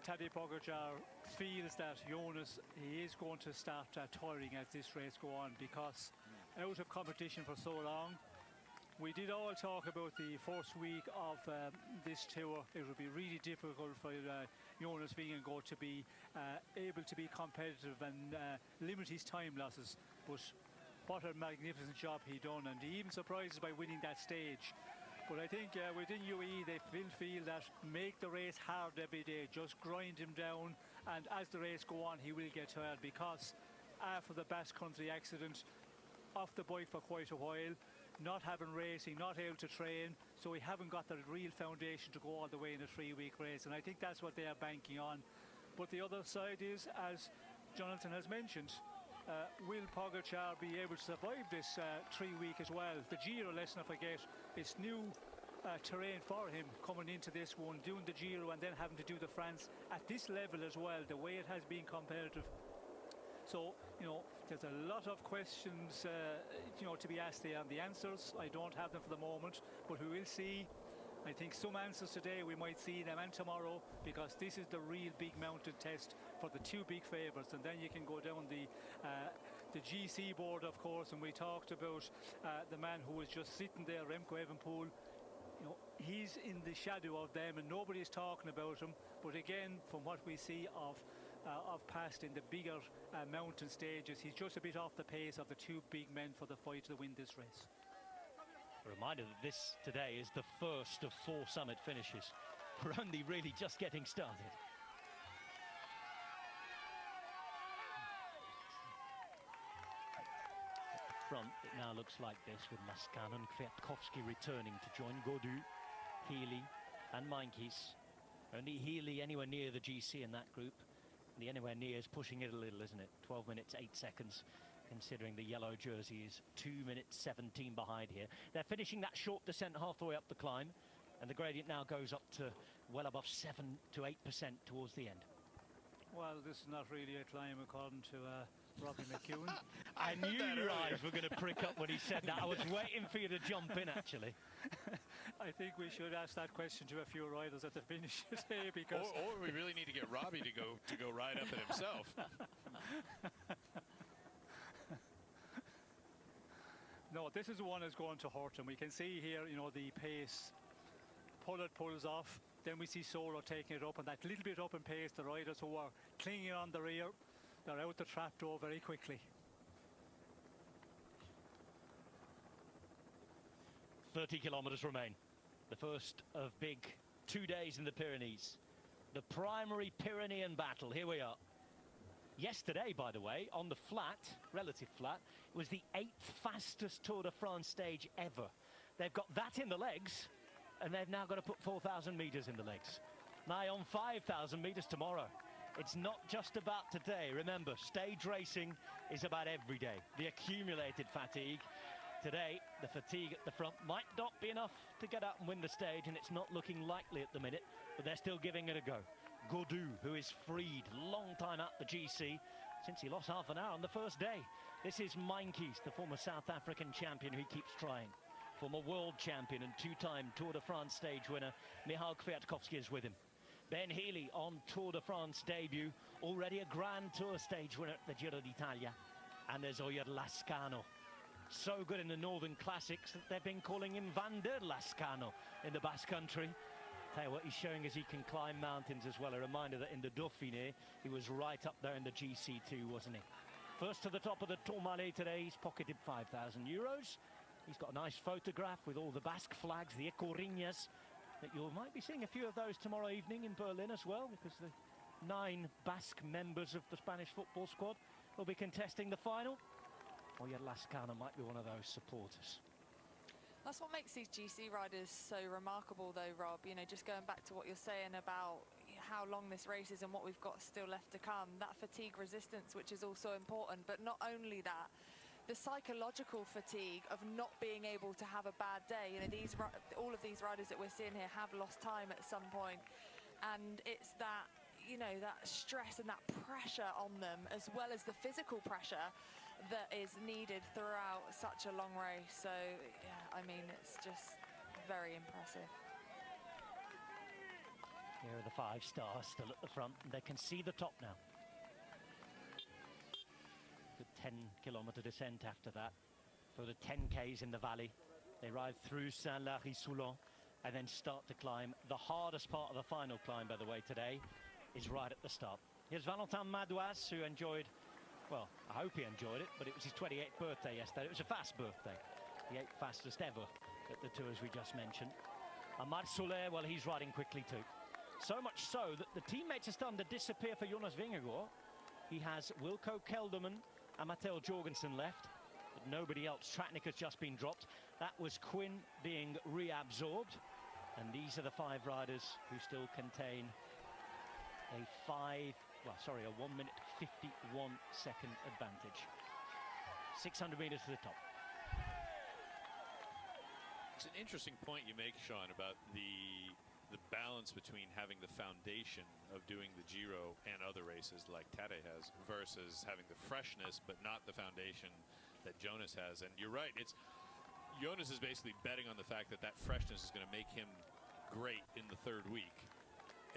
Tadej Pogačar feels that Jonas, he is going to start tiring as this race go on, because out of competition for so long. We did all talk about the first week of this tour. It would be really difficult for Jonas Vingegaard to be able to be competitive and limit his time losses. But what a magnificent job he done, and he even surprises by winning that stage. But I think within UAE they will feel that make the race hard every day, just grind him down, and as the race go on he will get tired, because after the Basque Country accident, off the bike for quite a while, not having racing, not able to train, so we haven't got the real foundation to go all the way in a 3-week race, and I think that's what they are banking on. But the other side is, as Jonathan has mentioned, will Pogačar be able to survive this 3-week as well? The Giro, let's not forget, it's new terrain for him coming into this one, doing the Giro and then having to do the France at this level as well, the way it has been competitive. So, you know, There's a lot of questions, you know, to be asked there, and the answers, I don't have them for the moment, but we will see. I think some answers today we might see them, and tomorrow, because this is the real big mountain test for the two big favourites. And then you can go down the GC board, of course, and we talked about the man who was just sitting there, Remco Evenepoel. You know, he's in the shadow of them and nobody's talking about him. But again, from what we see of past in the bigger mountain stages, he's just a bit off the pace of the two big men for the fight to win this race. A reminder that this today is the first of 4 summit finishes. We're only really just getting started. Front, it now looks like this, with Lascano and Kwiatkowski returning to join Gaudu, Healy and Mywhoosh. Only Healy anywhere near the GC in that group. The anywhere near is pushing it a little, isn't it? 12 minutes, 8 seconds, considering the yellow jersey is 2 minutes 17 behind here. They're finishing that short descent halfway up the climb, and the gradient now goes up to well above 7 to 8% towards the end. Well, this is not really a climb, according to Robbie McEwen. I knew your eyes were going to prick up when he said that. I was waiting for you to jump in, actually. I think we should ask that question to a few riders at the finish today, because... Or we really need to get Robbie to go ride up it himself. No, this is the one that's going to hurt him. We can see here, you know, the pace. Pulls off. Then we see Solo taking it up, and that little bit up in pace, the riders who are clinging on the rear, they're out the trap door very quickly. 30 kilometres remain. The first of big 2 days in the Pyrenees. The primary Pyrenean battle. Here we are. Yesterday, by the way, on the flat, relative flat, was the 8th fastest Tour de France stage ever. They've got that in the legs, and they've now got to put 4,000 metres in the legs. Nigh on 5,000 metres tomorrow. It's not just about today. Remember, stage racing is about every day. The accumulated fatigue. Today, the fatigue at the front might not be enough to get out and win the stage, and it's not looking likely at the minute, but they're still giving it a go. Gaudu, who is freed, long time out the GC, since he lost half an hour on the first day. This is Mywhoosh, the former South African champion who keeps trying. Former world champion and 2-time Tour de France stage winner, Michał Kwiatkowski is with him. Ben Healy on Tour de France debut, already a Grand Tour stage winner at the Giro d'Italia. And there's Oyer Lascano. So good in the Northern Classics that they've been calling him Van der Lascano in the Basque Country. Tell you what, he's showing us he can climb mountains as well. A reminder that in the Dauphiné, he was right up there in the GC too, wasn't he? First to the top of the Tourmalet today, he's pocketed 5,000 euros. He's got a nice photograph with all the Basque flags, the Ecorinhas, that you might be seeing a few of those tomorrow evening in Berlin as well, because the 9 Basque members of the Spanish football squad will be contesting the final. Oyer Lascano might be one of those supporters. That's what makes these GC riders so remarkable, though, Rob. You know, just going back to what you're saying about how long this race is and what we've got still left to come. That fatigue resistance, which is also important, but not only that, the psychological fatigue of not being able to have a bad day. You know, all of these riders that we're seeing here have lost time at some point, and it's that, you know, that stress and that pressure on them, as well as the physical pressure that is needed throughout such a long race. So yeah, I mean, it's just very impressive. Here are the 5 stars still at the front, and they can see the top now. Good 10-kilometre descent after that. For the 10Ks in the valley, they ride through Saint-Lary-Soulan and then start to climb. The hardest part of the final climb, by the way, today is right at the start. Here's Valentin Madouas, who enjoyed, well, I hope he enjoyed it, but it was his 28th birthday yesterday. It was a fast birthday, the 8th fastest ever at the tours we just mentioned. And Marc Soler, well, he's riding quickly too. So much so that the teammates are starting to disappear for Jonas Vingegaard. He has Wilco Kelderman and Matteo Jorgensen left, but nobody else. Tratnik has just been dropped. That was Quinn being reabsorbed. And these are the 5 riders who still contain a 1 minute 51 second advantage. 600 meters to the top. It's an interesting point you make, Sean, about the the balance between having the foundation of doing the Giro and other races like Tade has versus having the freshness but not the foundation that Jonas has. And you're right, Jonas is basically betting on the fact that that freshness is going to make him great in the third week.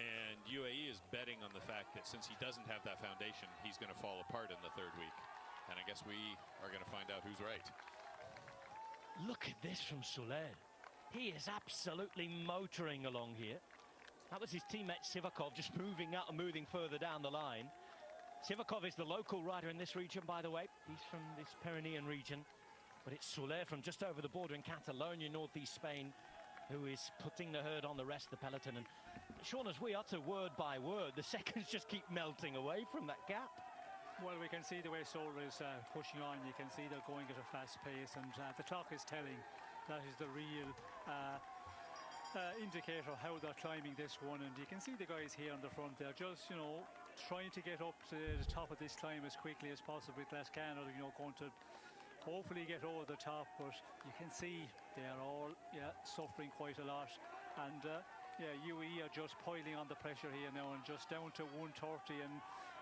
And UAE is betting on the fact that since he doesn't have that foundation, he's going to fall apart in the third week. And I guess we are going to find out who's right. Look at this from Soler. He is absolutely motoring along here. That was his teammate Sivakov just moving out and moving further down the line. Sivakov is the local rider in this region, by the way. He's from this Pyrenean region. But it's Soler from just over the border in Catalonia, northeast Spain, who is putting the herd on the rest of the peloton. And Sean, as we utter word by word, the seconds just keep melting away from that gap. Well, we can see the way Soler is pushing on. You can see they're going at a fast pace, and the clock is telling that is the real indicator of how they're climbing this one. And you can see the guys here on the front, they're just, you know, trying to get up to the top of this climb as quickly as possible with Lascano, you know, going to hopefully get over the top. But you can see they are all suffering quite a lot. And UAE are just piling on the pressure here now, and just down to 130. And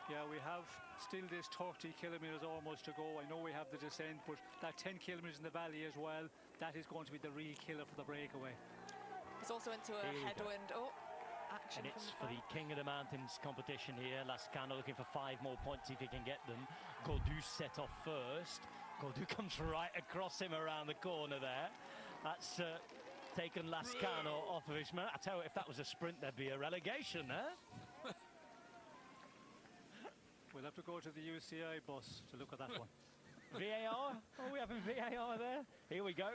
yeah, we have still this 30 kilometers almost to go. I know we have the descent, but that 10 kilometers in the valley as well, that is going to be the real killer for the breakaway. It's also into a headwind. Oh, action. And it's for the King of the Mountains competition here. Lascano looking for 5 more points if he can get them. Gaudu set off first. Gaudu comes right across him around the corner there. That's taken Lascano off of his man. I tell you, if that was a sprint, there'd be a relegation there. We'll have to go to the UCI bus to look at that one. VAR? Are we having VAR there? Here we go.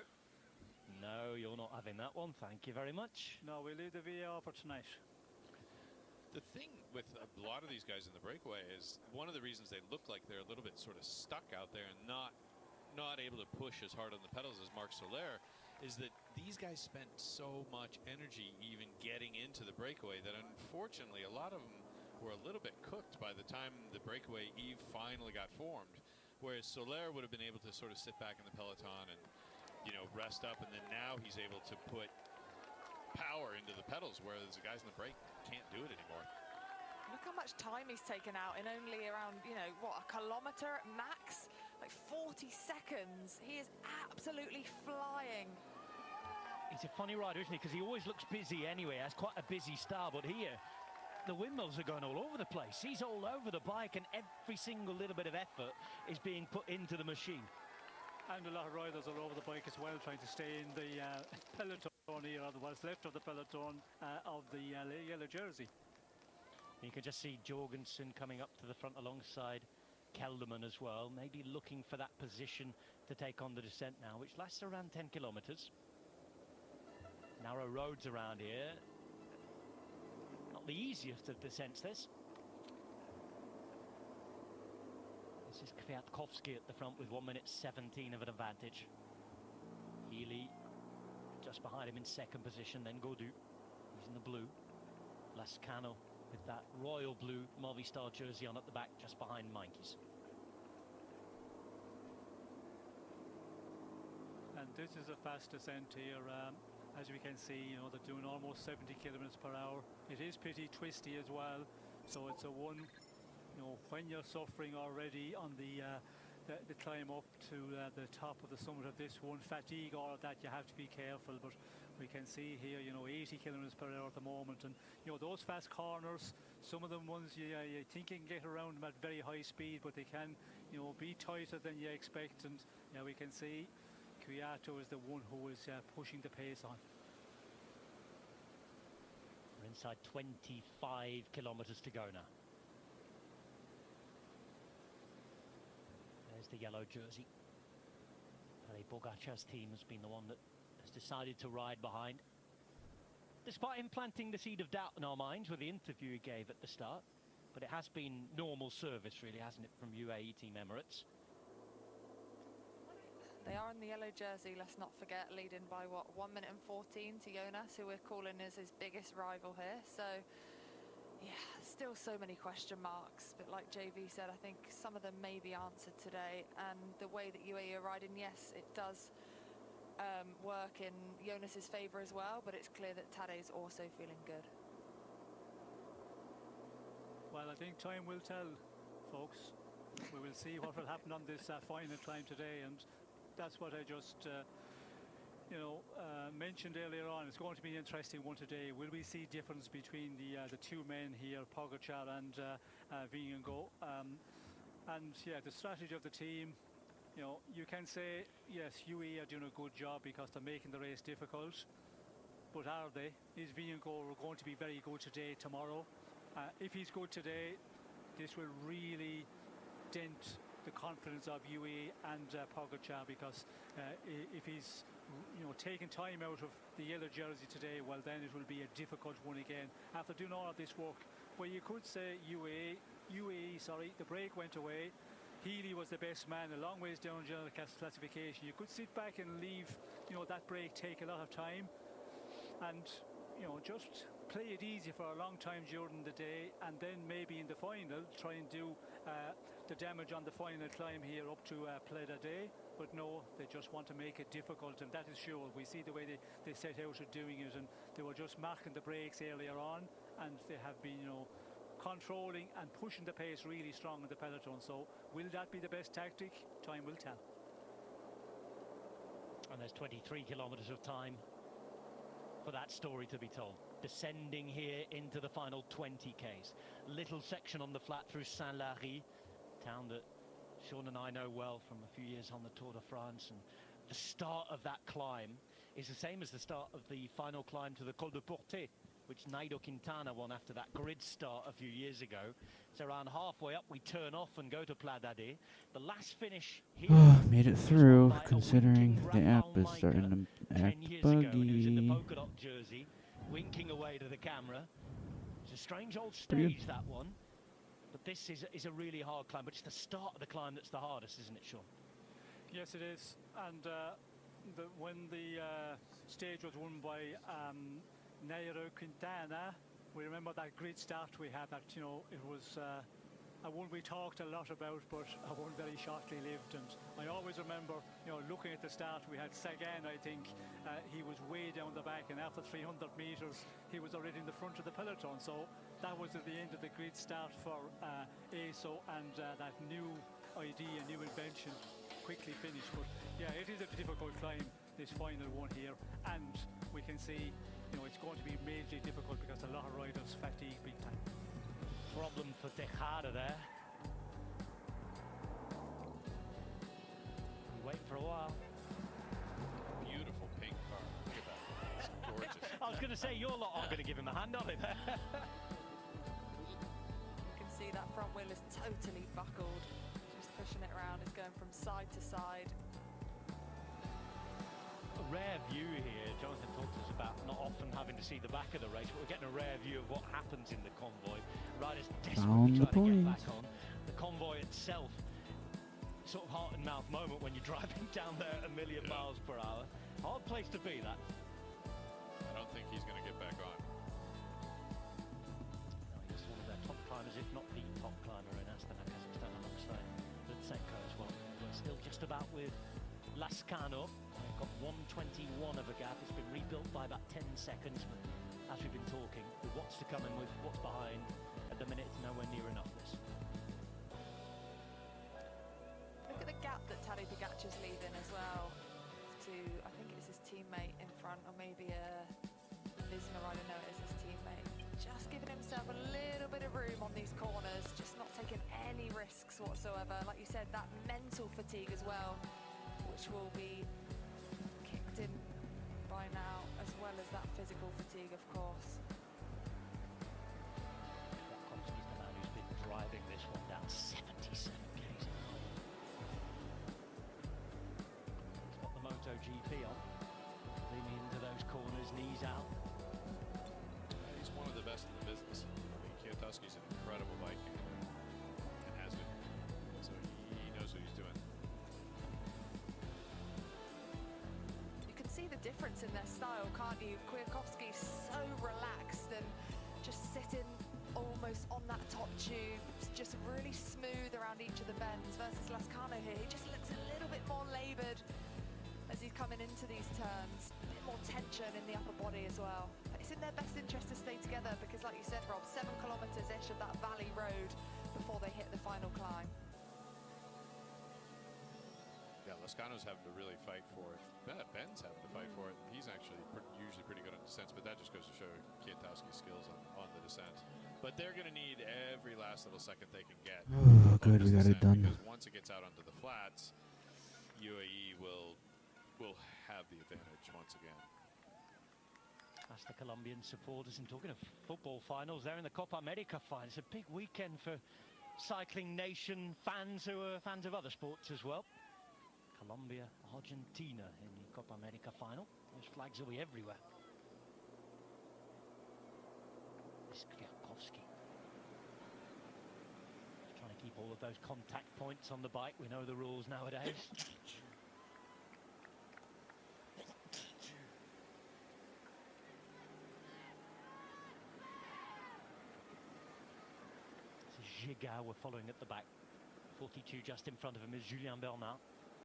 No, you're not having that one. Thank you very much. No, we'll leave the VAR for tonight. The thing with a lot of these guys in the breakaway is one of the reasons they look like they're a little bit sort of stuck out there and not able to push as hard on the pedals as Marc Soler is that these guys spent so much energy even getting into the breakaway that unfortunately a lot of them were a little bit cooked by the time the breakaway eve finally got formed, whereas Soler would have been able to sort of sit back in the peloton and, you know, rest up, and then now he's able to put power into the pedals, whereas the guys in the break can't do it anymore. Look how much time he's taken out in only around, you know, what, a kilometer at max? Like 40 seconds. He is absolutely flying. He's a funny rider, isn't he? Because he always looks busy anyway. Has quite a busy style, but here the windmills are going all over the place. He's all over the bike, and every single little bit of effort is being put into the machine. And a lot of riders all over the bike as well, trying to stay in the peloton here, or what's left of the peloton of the yellow jersey. You can just see Jorgensen coming up to the front alongside Kelderman as well, maybe looking for that position to take on the descent now, which lasts around 10 kilometers. Narrow roads around here. Not the easiest of descents, this. This is Kwiatkowski at the front with 1:17 of an advantage. Healy just behind him in second position, then Gaudu. He's in the blue. Lascano with that royal blue Movistar jersey on at the back, just behind Meintjes. And this is a fast descent here. As we can see, you know, they're doing almost 70 kilometers per hour. It is pretty twisty as well, so it's a one, you know, when you're suffering already on the climb up to the top of the summit of this one, fatigue, all of that, you have to be careful. But we can see here, you know, 80 kilometers per hour at the moment, and you know, those fast corners, some of them ones you think you can get around them at very high speed, but they can, you know, be tighter than you expect. And yeah, we can see Kwiato is the one who is pushing the pace on. We're inside 25 kilometers to go now. There's the yellow jersey. Pogacar's team has been the one that has decided to ride behind, despite him planting the seed of doubt in our minds with the interview he gave at the start. But it has been normal service, really, hasn't it, from UAE Team Emirates? They are in the yellow jersey, let's not forget, leading by, what, 1:14 to Jonas, who we're calling as his biggest rival here. So, yeah, still so many question marks. But like JV said, I think some of them may be answered today. And the way that UAE are riding, yes, it does work in Jonas's favour as well, but it's clear that Tadej's also feeling good. Well, I think time will tell, folks. We will see what will happen on this final climb today, and that's what I just mentioned earlier on. It's going to be an interesting one today. Will we see difference between the two men here, Pogačar and Vingegaard? And yeah, the strategy of the team, you can say, yes, UAE are doing a good job because they're making the race difficult, but are they? Is Vingegaard going to be very good today, tomorrow? If he's good today, this will really dent the confidence of UAE and Pogačar, because if he's taking time out of the yellow jersey today, well, then it will be a difficult one again after doing all of this work. Well, you could say UAE, the break went away. Healy was the best man a long ways down general classification. You could sit back and leave that break take a lot of time, and just play it easy for a long time during the day, and then maybe in the final try and do the damage on the final climb here up to Pla d'Adet. But no, they just want to make it difficult, and that is sure. We see the way they set out at doing it, and they were just marking the brakes earlier on, and they have been controlling and pushing the pace really strong in the peloton. So will that be the best tactic? Time will tell. And there's 23 kilometers of time for that story to be told. Descending here into the final 20 Ks. Little section on the flat through Saint-Lary, town that Sean and I know well from a few years on the Tour de France. And the start of that climb is the same as the start of the final climb to the Col de Portet, which Nairo Quintana won after that grid start a few years ago. So around halfway up we turn off and go to Pla d'Adet. The last finish here made it through, considering the app is starting to act buggy. in the polka dot jersey, winking away to the camera. It's a strange old stage, that one. But this is a really hard climb, but it's the start of the climb that's the hardest, isn't it, Sean? Yes, it is. And when the stage was won by Nairo Quintana, we remember that great start we had. That it was a one we talked a lot about, but a one very shortly lived. And I always remember, looking at the start, we had Sagan. I think he was way down the back, and after 300 meters, he was already in the front of the peloton. So that was at the end of the great start for ASO, and that new idea, new invention, quickly finished. But yeah, it is a difficult climb, this final one here, and we can see it's going to be majorly difficult because a lot of riders fatigue big time. Problem for Tejada there. We wait for a while. Beautiful pink car. Look at that. It's gorgeous. I was going to say, your lot aren't going to give him a hand, are they? You can see that front wheel is totally buckled. Just pushing it around. It's going from side to side. A rare view here. Jonathan talked to us about not often having to see the back of the race, but we're getting a rare view of what happens in the convoy. Riders desperately trying to get back on. The convoy itself, sort of heart and mouth moment when you're driving down there at 1,000,000 miles per hour. Hard place to be, that. I don't think he's going to get back on. No, he's one of their top climbers, if not the top climber in Astana, Kazakhstan, alongside Lutsenko as well. We're still just about with Lascano. They've got 1:21 of a gap. It's been rebuilt by about 10 seconds. But as we've been talking, with what's to come and with what's behind, at the minute it's nowhere near enough. This. Look at the gap that Tadej Pogačar's leaving as well. To, I think it's his teammate in front, or maybe a Visma rider. No, it is his teammate. Just giving himself a little bit of room on these corners, just not taking any risks whatsoever. Like you said, that mental fatigue as well, which will be kicked in by now, as well as that physical fatigue, of course. Kwiatkowski's the man who's been driving this one down 77 k's an hour. He's got the MotoGP on, leaning into those corners, knees out. He's one of the best in the business. I mean, Kwiatkowski's an incredible biker, and has been. So he knows what he's doing. See the difference in their style, can't you? Kwiatkowski's so relaxed and just sitting almost on that top tube, just really smooth around each of the bends, versus Lascano here, he just looks a little bit more laboured as he's coming into these turns. A bit more tension in the upper body as well. But it's in their best interest to stay together because, like you said, Rob, 7 kilometres-ish of that valley road before they hit the final climb. Yeah, Lascano's having to really fight for it. Ben's having to fight for it. He's actually usually pretty good on descents, but that just goes to show Kwiatkowski's skills on the descent. But they're going to need every last little second they can get. Oh, good, we got it done. Because once it gets out onto the flats, UAE will have the advantage once again. That's the Colombian supporters. And talking of football finals, they're in the Copa America final. It's a big weekend for Cycling Nation fans who are fans of other sports as well. Colombia, Argentina in the Copa America final. Those flags will be everywhere. It's Kwiatkowski. Just trying to keep all of those contact points on the bike. We know the rules nowadays. Giga we're following at the back. 42 just in front of him is Julien Bernard.